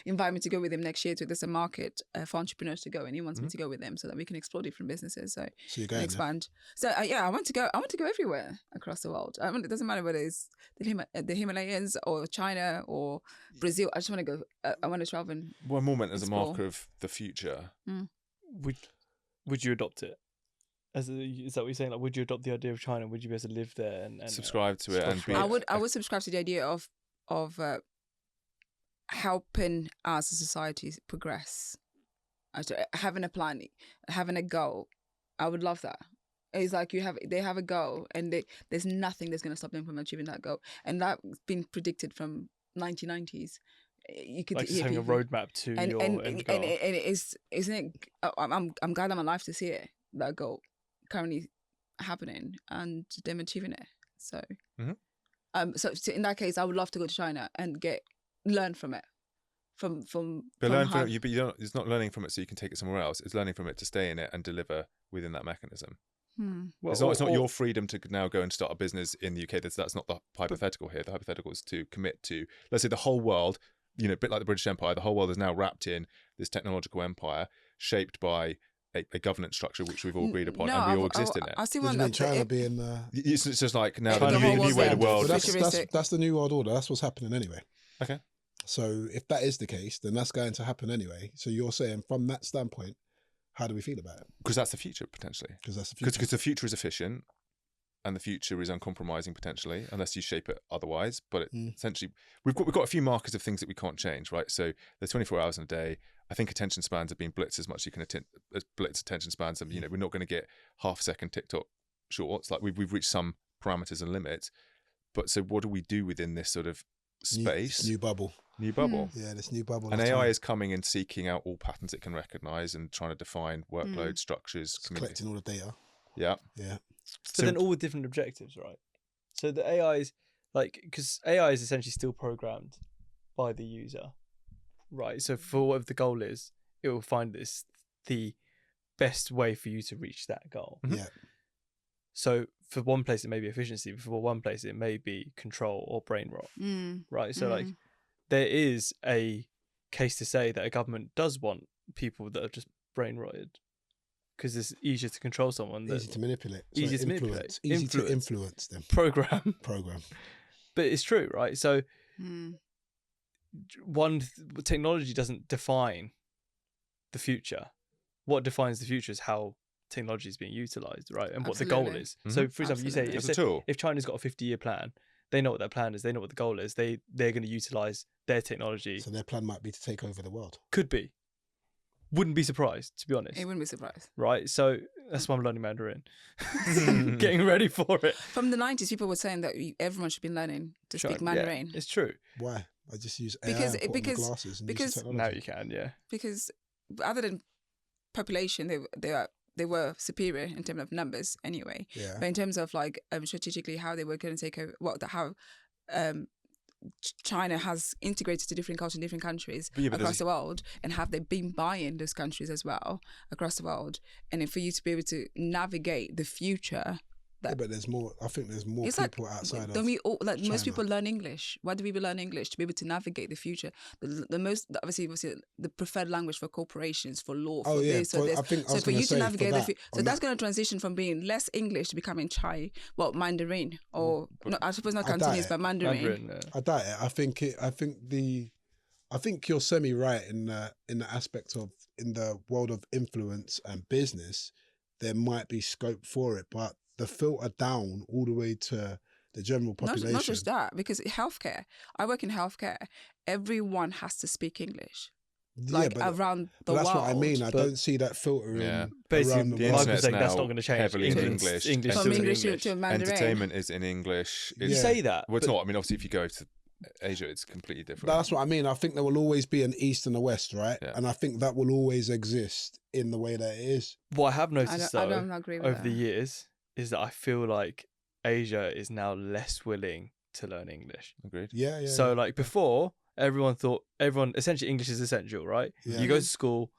invited me to go with him next year to there's a market for entrepreneurs to go, and he wants me to go with them so that we can explore different businesses. So you're going expand. So I want to go. I want to go everywhere across the world. It doesn't matter whether it's the Himalayas or China or Brazil. I just want to go. I want to travel. And one more meant as a marker of the future. Would you adopt it? Is that what you're saying? Like, would you adopt the idea of China? Would you be able to live there and subscribe to it? And be I would subscribe to the idea of helping us as a society progress, having a plan, having a goal. I would love that. It's like they have a goal, and there's nothing that's going to stop them from achieving that goal, and that's been predicted from 1990s. you could Like just having a roadmap to your end goal. and it is, isn't it? I'm glad I'm alive to see it, that goal currently happening and them achieving it. So, so in that case, I would love to go to China and learn from it. But learn from it, but you don't. It's not learning from it so you can take it somewhere else. It's learning from it to stay in it and deliver within that mechanism. Well, it's not your freedom to now go and start a business in the UK. That's not the hypothetical here. The hypothetical is to commit to, let's say, the whole world. You know, a bit like the British Empire. The whole world is now wrapped in this technological empire shaped by a governance structure which we've all agreed upon, and we all exist in it. I see one like China being. It's just like now the new way the world. That's the new world order. That's what's happening anyway. Okay. So if that is the case, then that's going to happen anyway. So you're saying from that standpoint, how do we feel about it? Because that's the future potentially. Because that's the future. Because the future is efficient, and the future is uncompromising potentially, unless you shape it otherwise. But essentially, we've got a few markers of things that we can't change, right? So there's 24 hours in a day. I think attention spans have been blitzed as much as you can blitz attention spans. And we're not going to get half-second TikTok shorts. Like we've reached some parameters and limits. But so what do we do within this sort of space? New bubble. Yeah, this new bubble. And AI is coming and seeking out all patterns it can recognize and trying to define workload structures, collecting all the data. Yeah. But then all with different objectives, right? So the AI is because AI is essentially still programmed by the user, right? So for whatever the goal is, it will find the best way for you to reach that goal. Yeah. So for one place it may be efficiency, but for one place it may be control or brain rot, right? So there is a case to say that a government does want people that are just brain rotted, because it's easier to control someone. Easy to manipulate. Easy to manipulate. Easy to influence them. Program. But it's true, right? So technology doesn't define the future. What defines the future is how technology is being utilized, right? And what the goal is. So for example, you say if China's got a 50-year plan, they know what their plan is, they know what the goal is, they're going to utilize their technology. So their plan might be to take over the world. Could be. Wouldn't be surprised, to be honest. It wouldn't be surprised. Right? So that's why I'm learning Mandarin. Getting ready for it. From the 90s, people were saying that everyone should be learning to speak Mandarin. Yeah, it's true. Why? I just use AI and put on the glasses and use the technology. Now you can, yeah. Because other than population, they were superior in terms of numbers anyway. Yeah. But in terms of strategically how they were going to take over, how China has integrated to different cultures in different countries across the world, and have they been buying those countries as well across the world, and for you to be able to navigate the future. But there's more. I think there's more people outside of. Don't we all China. Most people learn English? Why do people learn English? To be able to navigate the future. The most obviously the preferred language for corporations, for law, for this or this. So for you to navigate the future, so that's going to transition from being less English to becoming Mandarin, or no, I suppose not Cantonese, but Mandarin. I doubt it. I think you're semi-right in the aspect of, in the world of influence and business, there might be scope for it, but the filter down all the way to the general population. Not just that, because healthcare. I work in healthcare. Everyone has to speak English. Around the world. That's what I mean. I don't see that filtering. Yeah. Basically, the internet's now that's not going to change. Heavily in English. From English to Mandarin. Entertainment is in English. You say that. Well, it's not. I mean, obviously, if you go to Asia, it's completely different. That's what I mean. I think there will always be an East and a West, right? Yeah. And I think that will always exist in the way that it is. What I have noticed, I don't agree with over the years, is that I feel like Asia is now less willing to learn English. Agreed. Yeah. So before, everyone essentially English is essential, right? Yeah. You go to school,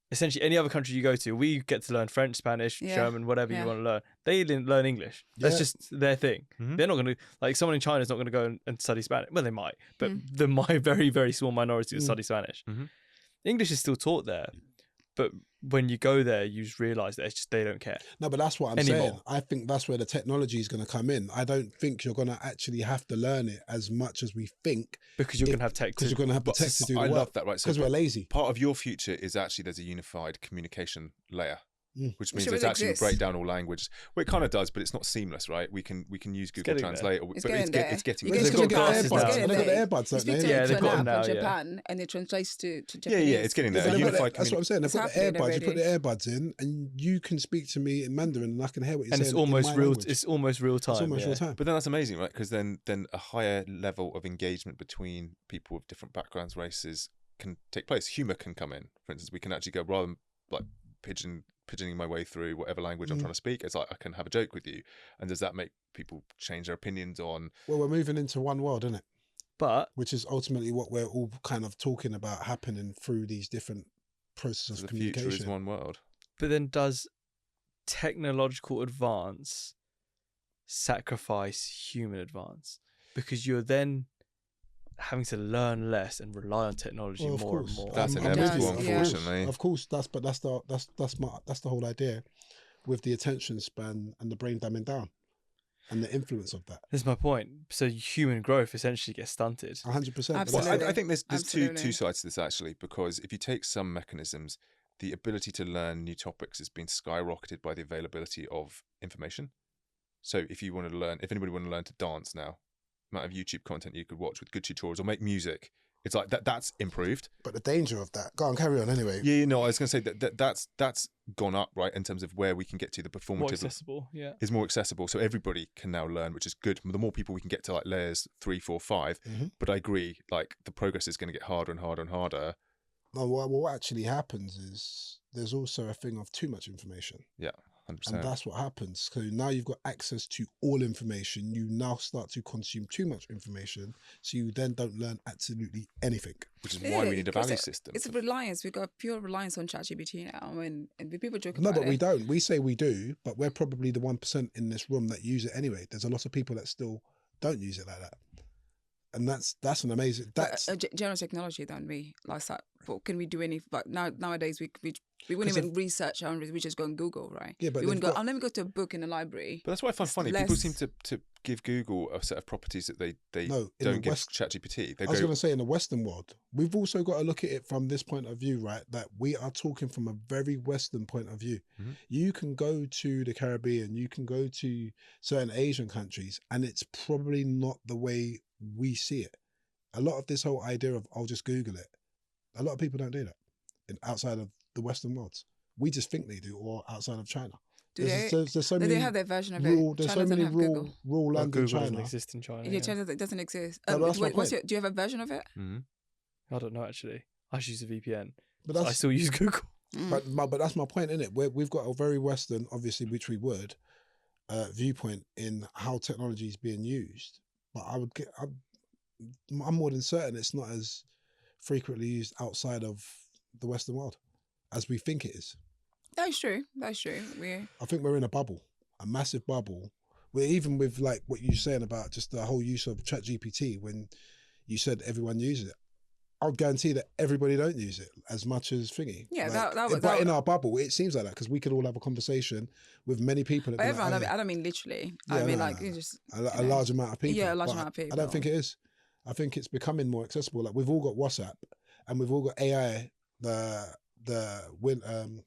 essentially any other country you go to, we get to learn French, Spanish, German, whatever you want to learn. They didn't learn English. That's just their thing. Mm-hmm. They're not going to, someone in China is not going to go and study Spanish. Well, they might, but my very, very small minority will study Spanish. Mm-hmm. English is still taught there, but when you go there, you just realise that it's just they don't care. No, but that's what I'm saying. I think that's where the technology is going to come in. I don't think you're going to actually have to learn it as much as we think. Because you're going to have tech. Because you're going to have the tech to do the work. I love that, right? Because we're lazy. Part of your future is actually there's a unified communication layer. which means Which it's really actually exists. break down all languages. Well, it kind of does, but it's not seamless, right? We can use Google getting there. Translate, or, It's but getting there. it's getting You there. They've get to got Japan, glasses it's now. getting They've got the there. AirPods, You don't speak they? to, Yeah, to they've an got them app now, in yeah. Japan, and it translates to Yeah, Japanese. yeah, it's getting there. Yeah, A but unified that's what I'm saying. They've It's got the happening AirPods. You put the already. AirPods in, and you can speak to me in Mandarin, and I can hear what you're And saying. it's almost in my real. language. It's almost real time. It's almost yeah. real time. But then that's amazing, right? Because then a higher level of engagement between people with different backgrounds, races can take place. Humor can come in. For instance, we can actually go rather than like pigeoning my way through whatever language I'm trying to speak. It's like I can have a joke with you, and does that make people change their opinions on? Well, we're moving into one world, isn't it? But Which is ultimately what we're all kind of talking about happening through these different processes So of the future is communication. one world. then does technological advance sacrifice human advance? Because you're then having to learn less and rely on technology Well, of more course. and more. That's I'm inevitable, with you. unfortunately. Of course, that's the whole idea with the attention span and the brain dumbing down and the influence of that. That's my point. So human growth essentially gets stunted. 100%. Absolutely. Well, I think there's Absolutely. two sides to this actually, because if you take some mechanisms, the ability to learn new topics has been skyrocketed by the availability of information. So if anybody want to learn to dance now, the amount of YouTube content you could watch with good tutorials or make music, it's like that's improved. But the danger of that, go on, carry on anyway. Yeah, I was going to say that's gone up, right, in terms of where we can get to. The performative More accessible, yeah. is more accessible, so everybody can now learn, which is good. The more people we can get to like layers 3, 4, 5. But I agree, like the progress is going to get harder and harder and harder. No, what actually happens is there's also a thing of too much information. Yeah, 100%. And that's what happens. So now you've got access to all information. You now start to consume too much information. So you then don't learn absolutely anything. Which is why we need a value system. It's a reliance. We've got pure reliance on ChatGPT now. And people joke No, about but it. we don't. We say we do, but we're probably the 1% in this room that use it anyway. There's a lot of people that still don't use it like that. And that's an amazing. That's general technology. Don't we like that? But can we do any? But nowadays we wouldn't even research. We just go on Google, right? Yeah, but we wouldn't go. got- Let me go to a book in the library. But that's what I find It's funny. less- People seem to give Google a set of properties that they No, in don't the give West- ChatGPT. They I was go, going to say in the Western world, we've also got to look at it from this point of view, right? That we are talking from a very Western point of view. Mhm. You can go to the Caribbean, you can go to certain Asian countries, and it's probably not the way we see it. A lot of this whole idea of I'll just Google it, a lot of people don't do that outside of the Western worlds. We just think they do, or outside of China. Do they? There's so Do many they have their version of rural, it? there's China so many doesn't have Google. rural Well, lands in Google doesn't China. exist in China. Yeah, China doesn't exist. No, that's my wait, point. do you have a version of it? Mhm. I don't know actually. I just use a VPN. But So I that's still use Google. But that's my point, innit? We've got a very Western, obviously, which we would, viewpoint in how technology is being used. But I'm more than certain it's not as frequently used outside of the Western world as we think it is. That's true. That's true. I think we're in a bubble, a massive bubble. We're even with like what you're saying about just the whole use of ChatGPT when you said everyone uses it. I'll guarantee that everybody don't use it as much as thingy. Yeah, Like, but in our bubble, it seems like that because we could all have a conversation with many people. But everyone, I don't mean literally. I mean you just a large amount of people. Yeah, a large But amount of people. I don't think it is. I think it's becoming more accessible. Like we've all got WhatsApp and we've all got AI, the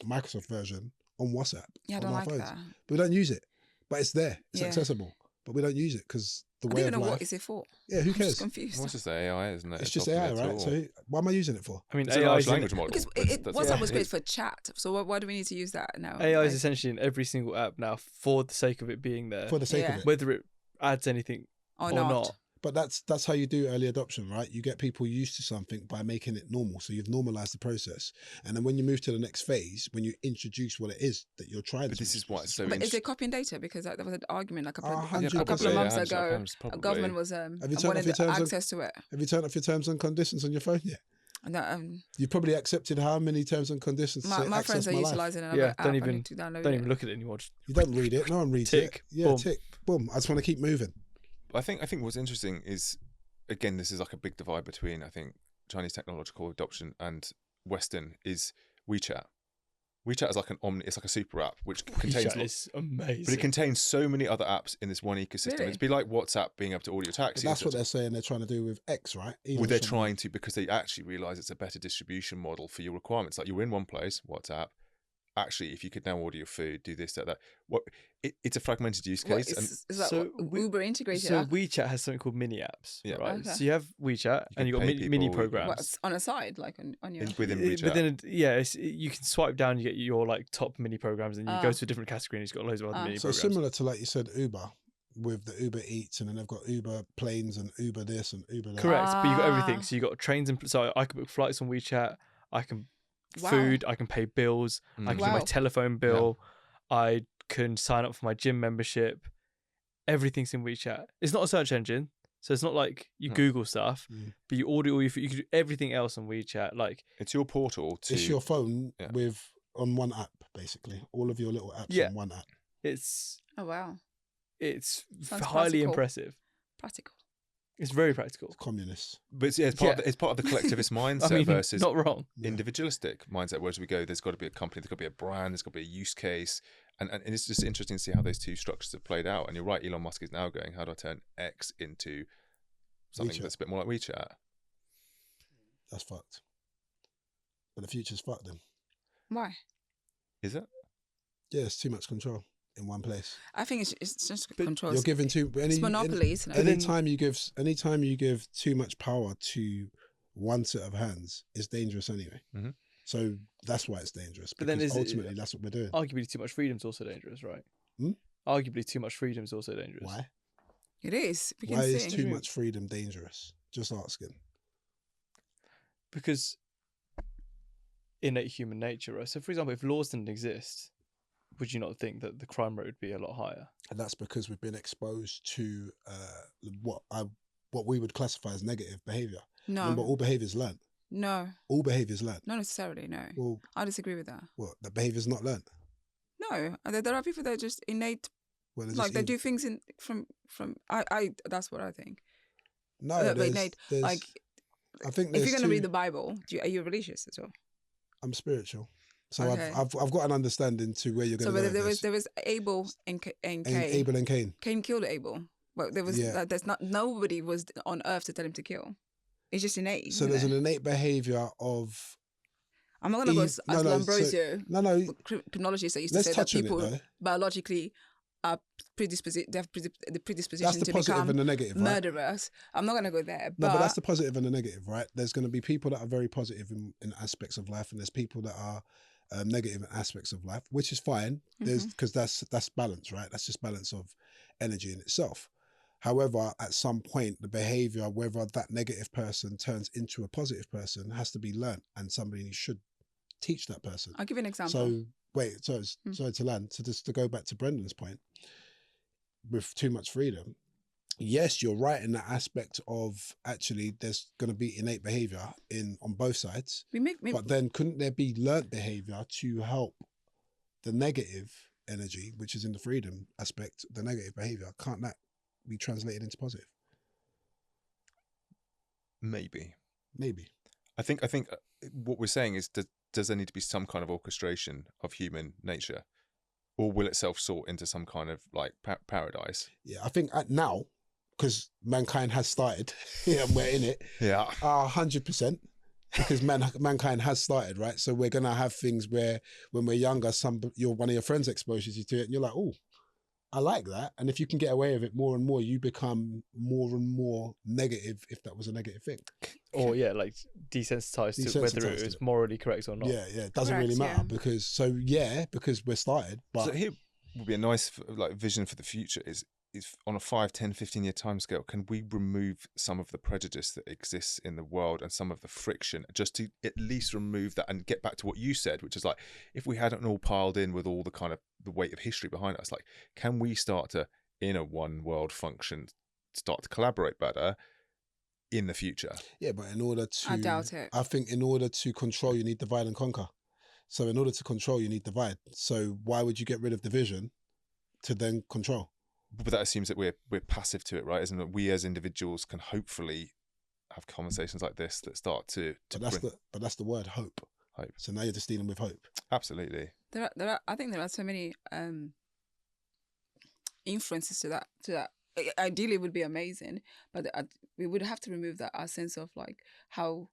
Microsoft version on WhatsApp. Yeah, I on don't our like phones. that. But we don't use it. But it's there. It's Yeah. accessible. But we don't use it because the I don't way even of know life. what is it for. Yeah, who I'm cares? just confused. Well, it's just AI, isn't it? It's just not AI, for me at right? all. So why am I using it for? I mean, It's a AI large is in, language model. Because That's WhatsApp what was it great is. for chat. So why do we need to use that now? AI is Like, essentially in every single app now for the sake of it being there, For the sake Yeah. of it. whether it adds anything or or not. not. But that's how you do early adoption, right? You get people used to something by making it normal. So you've normalized the process. And then when you move to the next phase, when you introduce what it is that you're trying But to this is why it's so But is interesting. it copying data? Because there was an argument like a couple 100%. of months Yeah, ago. 100%, A government was Have you turned off wanted your terms and- access to it. Have you turned off your terms and conditions on your phone yet? And that, You probably accepted how many terms and conditions to my access friends are my life. utilising another Yeah, app. don't I even need to download don't it. even look at it anymore. Just You don't read it. No one reads Tick, it. Yeah, boom. tick, boom. I just want to keep moving. I think what's interesting is, again, this is like a big divide between, I think, Chinese technological adoption and Western is WeChat. WeChat is like it's like a super app which contains WeChat is amazing. but it contains so many other apps in this one ecosystem. Really? It'd be like WhatsApp being able to audio But taxi. that's what they're saying they're trying to do with X, right? Well, they're trying to, because they actually realise it's a better distribution model for your requirements. Like you're in one place, WhatsApp, actually, if you could now order your food, do this, that. What? It's a fragmented use What, case. And is that So Uber integrated? So WeChat has something called mini apps, Yeah. right? Okay. So you have WeChat and you've got pay mini people, programs. What, on a side, like on your. within But WeChat. then, you can swipe down, you get your like top mini programs, and you go to a different category, and it's got loads of other mini So programs. similar to, like you said, Uber, with the Uber Eats, and then they've got Uber planes and Uber this and Uber that. Correct, but you got everything. So you got trains and so I can book flights on WeChat. I can food. I can pay bills. I can pay my telephone bill. I can sign up for my gym membership. Everything's in WeChat. It's not a search engine, so it's not like you Google stuff, but you order all your food. You can do everything else on WeChat. Like it's your portal to. It's your phone on one app, basically. All of your little apps on one app. It's wow. It's Sounds highly practical. impressive. Practical. It's very practical. It's communist. But it's part of the collectivist mindset I mean, versus not wrong. individualistic mindset. Whereas we go, there's got to be a company, there's got to be a brand, there's got to be a use case, and it's just interesting to see how those two structures have played out. And you're right, Elon Musk is now going, how do I turn X into something that's a bit more like WeChat? That's fucked. But the future's fucked then. Why? Is it? Yeah, it's too much control in one place. I think it's just control. You're giving it's monopoly, isn't it? Anytime you give too much power to one set of hands, it's dangerous anyway. Mm-hmm. So that's why it's dangerous. But then ultimately that's what we're doing. Arguably, too much freedom is also dangerous, right? Arguably, too much freedom is also dangerous. Why? It is. Why is too much freedom dangerous? Just asking. Because innate human nature, right? So, for example, if laws didn't exist, would you not think that the crime rate would be a lot higher? And that's because we've been exposed to what we would classify as negative behaviour. No. Remember, all behaviour's learnt. No. All behaviour's learnt. Not necessarily, no. Well, I disagree with that. What? The behaviour's not learnt? No. There are people that are just innate, like they do things from that's what I think. No, innate, like, I think if you're going to read the Bible, are you religious as well? I'm spiritual. So Okay. I've got an understanding to where you're going to go. So there was Abel and Cain. Abel and Cain. Cain killed Abel. But there was nobody was on earth to tell him to kill. It's just innate. So there's an innate behaviour of. I'm not going to go as Ambrosio. Criminologists that used to say that people biologically are predisposed. They have the predisposition to become and the negative, murderers. Right? I'm not going to go there. But that's the positive and the negative, right? There's going to be people that are very positive in aspects of life, and there's people that are negative in aspects of life, which is fine. There's because that's balance, right? That's just balance of energy in itself. However, at some point, the behavior, whether that negative person turns into a positive person, has to be learnt, and somebody should teach that person. I'll give you an example. Sorry to land. So just to go back to Brendan's point, with too much freedom, yes, you're right in that aspect of actually there's going to be innate behavior on both sides. But then couldn't there be learnt behavior to help the negative energy, which is in the freedom aspect, the negative behavior? Can't that be translated into positive? Maybe. I think what we're saying is, does there need to be some kind of orchestration of human nature, or will it self-sort into some kind of like paradise? Yeah, I think now, because mankind has started, and we're in it. 100%. Because mankind has started, right? So we're gonna have things where, when we're younger, one of your friends exposes you to it, and you're like, oh, I like that. And if you can get away with it more and more, you become more and more negative, if that was a negative thing. Or like desensitized to whether it was morally correct or not. Yeah, it doesn't really matter because we're started. But so here would be a nice vision for the future is on a 5, 10, 15-year timescale, can we remove some of the prejudice that exists in the world and some of the friction, just to at least remove that and get back to what you said, which is like, if we hadn't all piled in with all the kind of the weight of history behind us, like, can we start to, in a one world function, start to collaborate better in the future? Yeah, but in order to... I doubt it. I think in order to control, you need divide and conquer. So in order to control, you need divide. So why would you get rid of division to then control? But that assumes that we're passive to it, right? Isn't it? We as individuals can hopefully have conversations like this that start to but that's the word, hope. So now you're just dealing with hope. Absolutely. I think there are so many influences to that. Ideally, it would be amazing, but we would have to remove that our sense of like how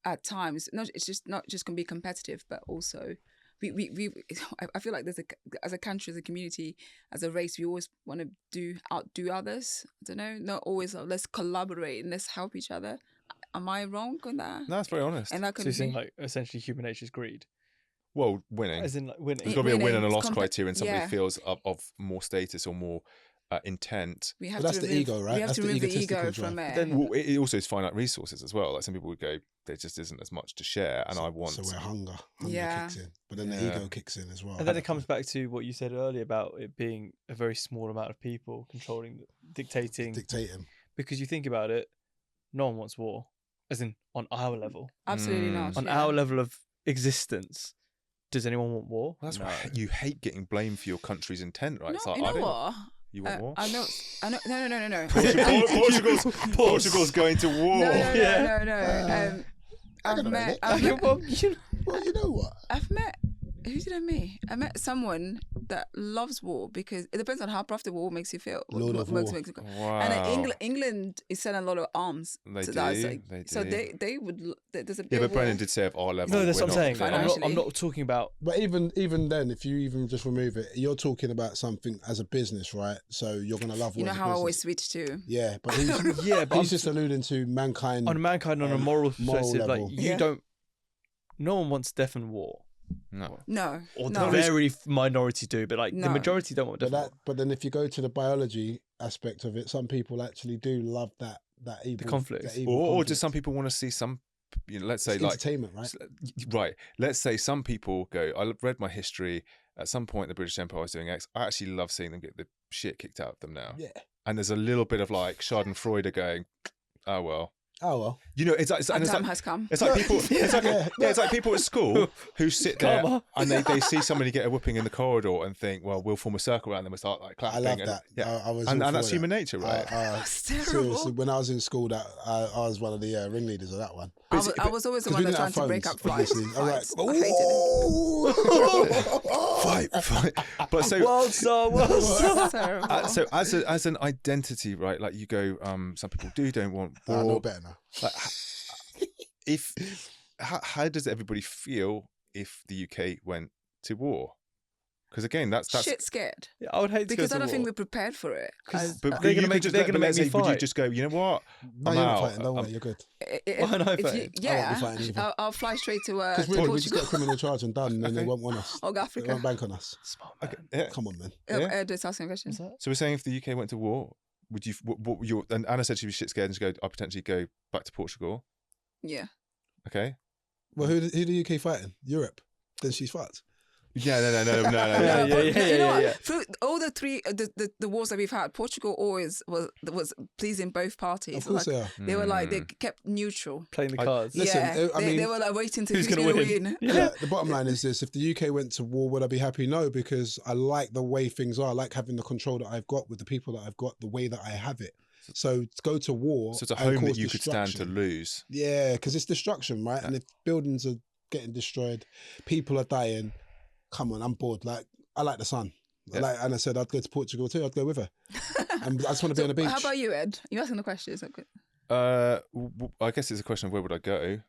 at times it's not just can be competitive, but also I feel like as a country, as a community, as a race, we always want to outdo others. I don't know, not always. Let's collaborate and let's help each other. Am I wrong on that? No, that's very honest. And that So could you're be saying like essentially human nature is greed, Well, winning. as in like winning. There's got to be a win and a Winning, loss criteria, and somebody yeah. feels of more status or more intent. we But have that's to the remove, ego, right? We have That's to the remove the egotistical ego drive. from it. Then- Well, it also is finite resources as well. Like some people would go, there just isn't as much to share, and I want. So where hunger Yeah. kicks in, but then the Yeah. ego kicks in as well. And then it comes back to what you said earlier about it being a very small amount of people controlling, dictating. dictating. Because you think about it, no one wants war, as in on our level. Absolutely not. On yeah. our level of existence, does anyone want war? That's No. why you hate getting blamed for your country's intent, right? No, It's like, you know I don't. what? You want war? I know. No. Portugal's going to war. No. Yeah. I've gonna met. admit. I've met. Well, you know what? I've met. Who did I meet? I met someone that loves war because it depends on how profitable war makes you feel. Lord of War. Wow. And England is selling a lot of arms. They to do. that. So, They so do. they would. There's a Yeah, bit but of Brennan war. did say of our level. No, that's we're what I'm not saying. there. I'm not talking about. But even then, if you even just remove it, you're talking about something as a business, right? So you're gonna love. You know war as a how I always business. switch to. Yeah, but he's, Yeah, but he's just alluding to mankind. on mankind on a moral perspective, like level. you Yeah. don't. No one wants death and war, No. No. or no. the very minority do, but like the No. majority don't want death. But and war. but then if you go to the biology aspect of it, some people actually do love that evil conflict. that evil Or conflict. just some people want to see some, let's say It's like entertainment, right? Right. Let's say some people go, I read my history. At some point, the British Empire was doing X. I actually love seeing them get the shit kicked out of them now. Yeah. And there's a little bit of like Schadenfreude going, oh, well. Oh well. You know, it's like, Our and it's time like, has come. it's like people, it's like, Yeah. it's like people at school who sit there Karma. and they see somebody get a whooping in the corridor and think, well, we'll form a circle around them and start like I clapping. love and, that. Yeah. I was and all that's for human that. nature, right? It's terrible. Seriously, when I was in school, that I was one of the ringleaders of that one. I was always the 'Cause one we that didn't trying have to break phones, up fights. obviously. All right. Fights. I hated it. Fight. But so, World star. It's terrible. so as an identity, right? Like you go, some people don't want I know war. better now. Like, how does everybody feel if the UK went to war? Because again, that's Shit scared. Yeah, I would hate to Because go I to don't think war. we're prepared for it. Because But they're you gonna could make just they're let- gonna let's make me say, would you fight. just go, you know what? No, I'm you're not out. fighting. Don't worry, you're good. Why not fighting? Yeah, fighting either. I'll fly straight to Because really, we just Portugal get a criminal charge and done, and then they Okay. won't want us. or They Africa. won't bank on us. Smart Okay, man. yeah. Come on, man. Yeah. Just asking a question. What's that? So we're saying if the UK went to war, would you? What would your? And Anna said she was shit scared and she go, I'll potentially go back to Portugal. Yeah. Okay. Well, who the UK fighting? Europe. Then she's fucked. Yeah, no. Yeah, But yeah, you know yeah, what? yeah. Through all the three the wars that we've had, Portugal always was pleasing both parties. Of course Like, they are. they were like they kept neutral. Playing the cards. Listen, yeah, I mean- they were like waiting to Who's who's gonna going to win? win. Yeah, the bottom line is this: if the UK went to war, would I be happy? No, because I like the way things are. I like having the control that I've got with the people that I've got, the way that I have it. So to go to war, So it's a and home that cause you could stand to destruction- lose. Yeah, because it's destruction, right? And if buildings are getting destroyed, people are dying. Come on, I'm bored. Like I like the sun. Yeah. Like Anna said, I'd go to Portugal too. I'd go with her. And I just want to be on the beach. How about you, Ed? You asking the question? Is that good? I guess it's a question of where would I go?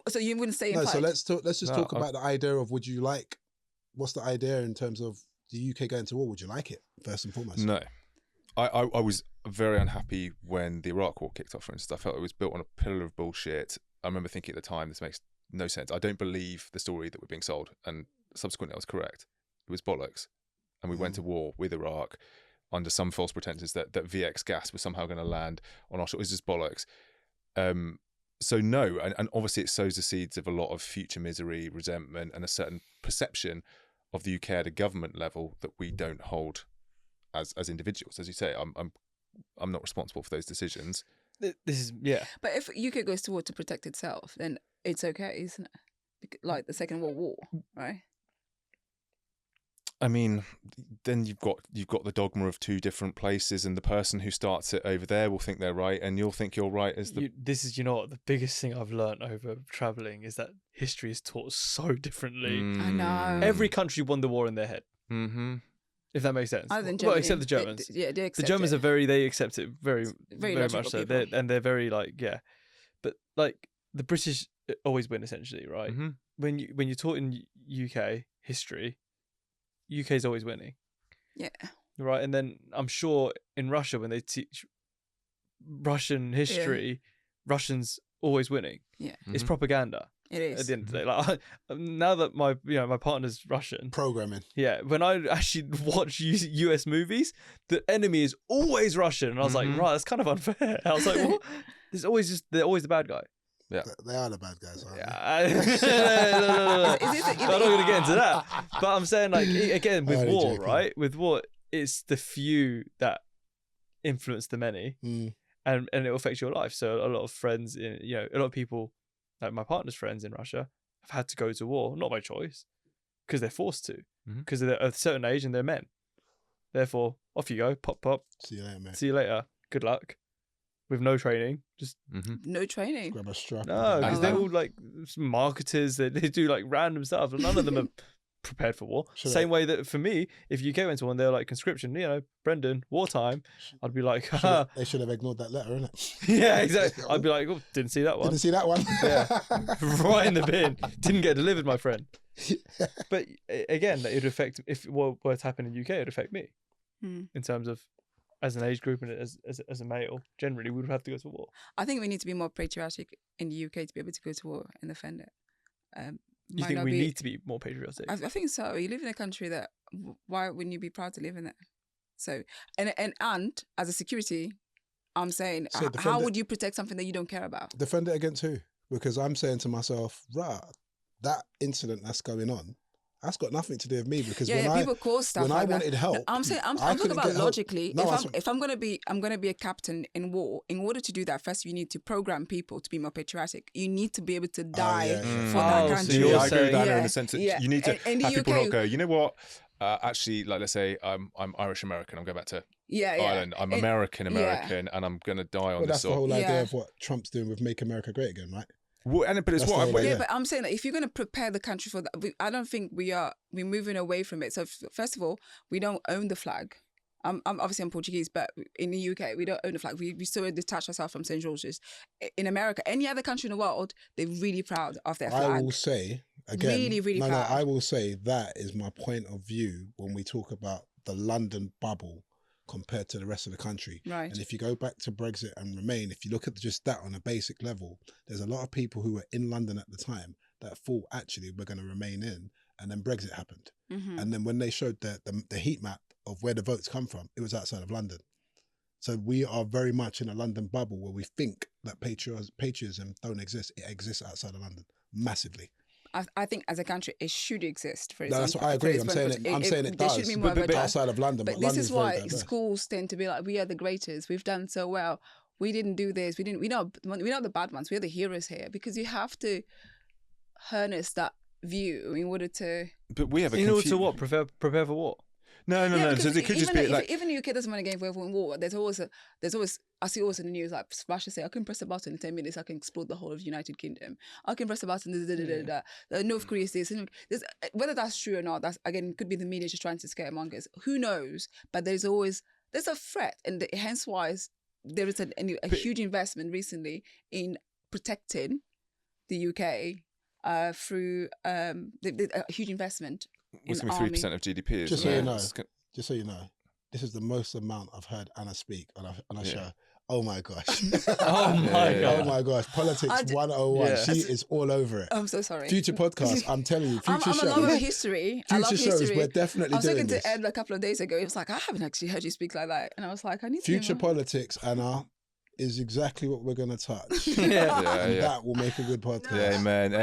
So you wouldn't stay in No, fight? so let's talk. Let's just No, talk about the idea of would you like? What's the idea in terms of the UK going to war? Would you like it first and foremost? No. I was very unhappy when the Iraq War kicked off, for instance. I felt it was built on a pillar of bullshit. I remember thinking at the time, this makes no sense. I don't believe the story that we're being sold. And subsequently, I was correct. It was bollocks. And we went to war with Iraq under some false pretenses that VX gas was somehow going to land on our shore. It was just bollocks. So no, and obviously it sows the seeds of a lot of future misery, resentment, and a certain perception of the UK at a government level that we don't hold as individuals. As you say, I'm not responsible for those decisions. This is But if UK goes to war to protect itself, then it's okay, isn't it? Like the Second World War, right? I mean, then you've got the dogma of two different places, and the person who starts it over there will think they're right, and you'll think you're right as the. this is the biggest thing I've learned over traveling is that history is taught so differently. I know. Every country won the war in their head. Mm-hmm. If that makes sense. Other than Well, Germany. except the Germans. They accept The Germans it. they accept it very Very very logical much so. people. They're very but like the British always win essentially, right? Mm-hmm. When you're taught in UK history, UK's always winning. Yeah. Right, and then I'm sure in Russia when they teach Russian history, Russians always winning. Yeah. It's propaganda. It is. At the end of the day, like now that my partner's Russian, Programming. yeah, when I actually watch US movies, the enemy is always Russian, and I was like, right, that's kind of unfair. I was like, what? They're always the bad guy. Yeah, They are the bad guys, aren't No. I'm not going to get into that. But I'm saying, like, again, with Only war, joking. right? With war, it's the few that influence the many, they? and it will affect your life. So a lot of friends, a lot of people, like my partner's friends in Russia, have had to go to war, not by choice, because they're forced to, because they're at a certain age and they're men. Therefore, off you go, pop. See you later, mate. See you later. Good luck. With no training, just No training. Grab a strap. no, because they're wow. all like marketers. They do like random stuff. None of them are prepared for war. Should Same way that for me, if UK went to one, they're like conscription. Brendan, wartime. I'd be like, They should have ignored that letter, innit? yeah, exactly. I'd be like, oh, didn't see that one. Didn't see that one. Yeah, right in the bin. Didn't get delivered, my friend. But again, it would affect if what were to happen in UK, it would affect me in terms of as an age group and as a male. Generally, we would have to go to war. I think we need to be more patriotic in the UK to be able to go to war and defend it. You think we need to be more patriotic? I think so. You live in a country that why wouldn't you be proud to live in it? So and as a security, I'm saying, So defend how it. would you protect something that you don't care about? Defend it against who? Because I'm saying to myself, right, that incident that's going on, that's got nothing to do with me. Because People cause stuff. when like I that. wanted help, No, I'm saying I'm I talking couldn't about get help. logically. No, if I'm gonna be a captain in war, in order to do that, first you need to program people to be more patriotic. You need to be able to die yeah. for that Oh, so country. you're I agree with that saying- in the sense that Yeah. you need to In the have people UK not go, you know what? Actually, like let's say I'm Irish American. I'm going back to Ireland. I'm American, and I'm going to die on well, this that's the sort. whole idea Yeah. of what Trump's doing with Make America Great Again, right? Well, but it's That's what the I'm. whole Yeah, idea. but I'm saying that if you're going to prepare the country for that, I don't think we're moving away from it. So first of all, we don't own the flag. I'm Portuguese, but in the UK we don't own the flag. We still detach ourselves from St. George's. In America, any other country in the world, they're really proud of their flag. I will say again, Really, really no, proud. I will say that is my point of view when we talk about the London bubble compared to the rest of the country. Right. And if you go back to Brexit and Remain, if you look at just that on a basic level, there's a lot of people who were in London at the time that thought actually we're going to remain in, and then Brexit happened. And then when they showed the heat map of where the votes come from, it was outside of London. So we are very much in a London bubble where we think that patriotism don't exist. It exists outside of London massively. I think as a country, it should exist for its No, own. that's what I agree. I'm saying it there does. should be more But of a outside of London, But but this London's is why very diverse. schools tend to be like, we are the greatest. We've done so well. We didn't do this. We're not the bad ones. We're the heroes here, because you have to harness that view in order to. But we have a in order to what? Prepare for what? No. because So it could just even be if, like even the UK doesn't want to get involved in war. There's always I see always in the news like Russia say I can press a button in 10 minutes. I can explode the whole of the United Kingdom. I can press a button. North Korea is this. Whether that's true or not, that's again could be the media just trying to scaremongers. Who knows? But there's a threat, and hence why there is a huge investment recently in protecting the UK through a huge investment. what's going to be 3% of GDP? Just isn't so it? you know, just so you know, this is the most amount I've heard Anna speak on a show. Oh my gosh. Oh my Yeah. god. Oh my gosh. Politics I d- 101. Yeah. She is all over it. I'm so sorry. Future podcast, I'm telling you, future I'm a lover of shows. history. I love Future shows, history. we're definitely I was doing talking this. to Ed a couple of days ago. He was like, I haven't actually heard you speak like that. And I was like, I need to. Future hear more. politics, Anna, is exactly what we're going to touch. Yeah. And Yeah. that will make a good podcast. Yeah, amen.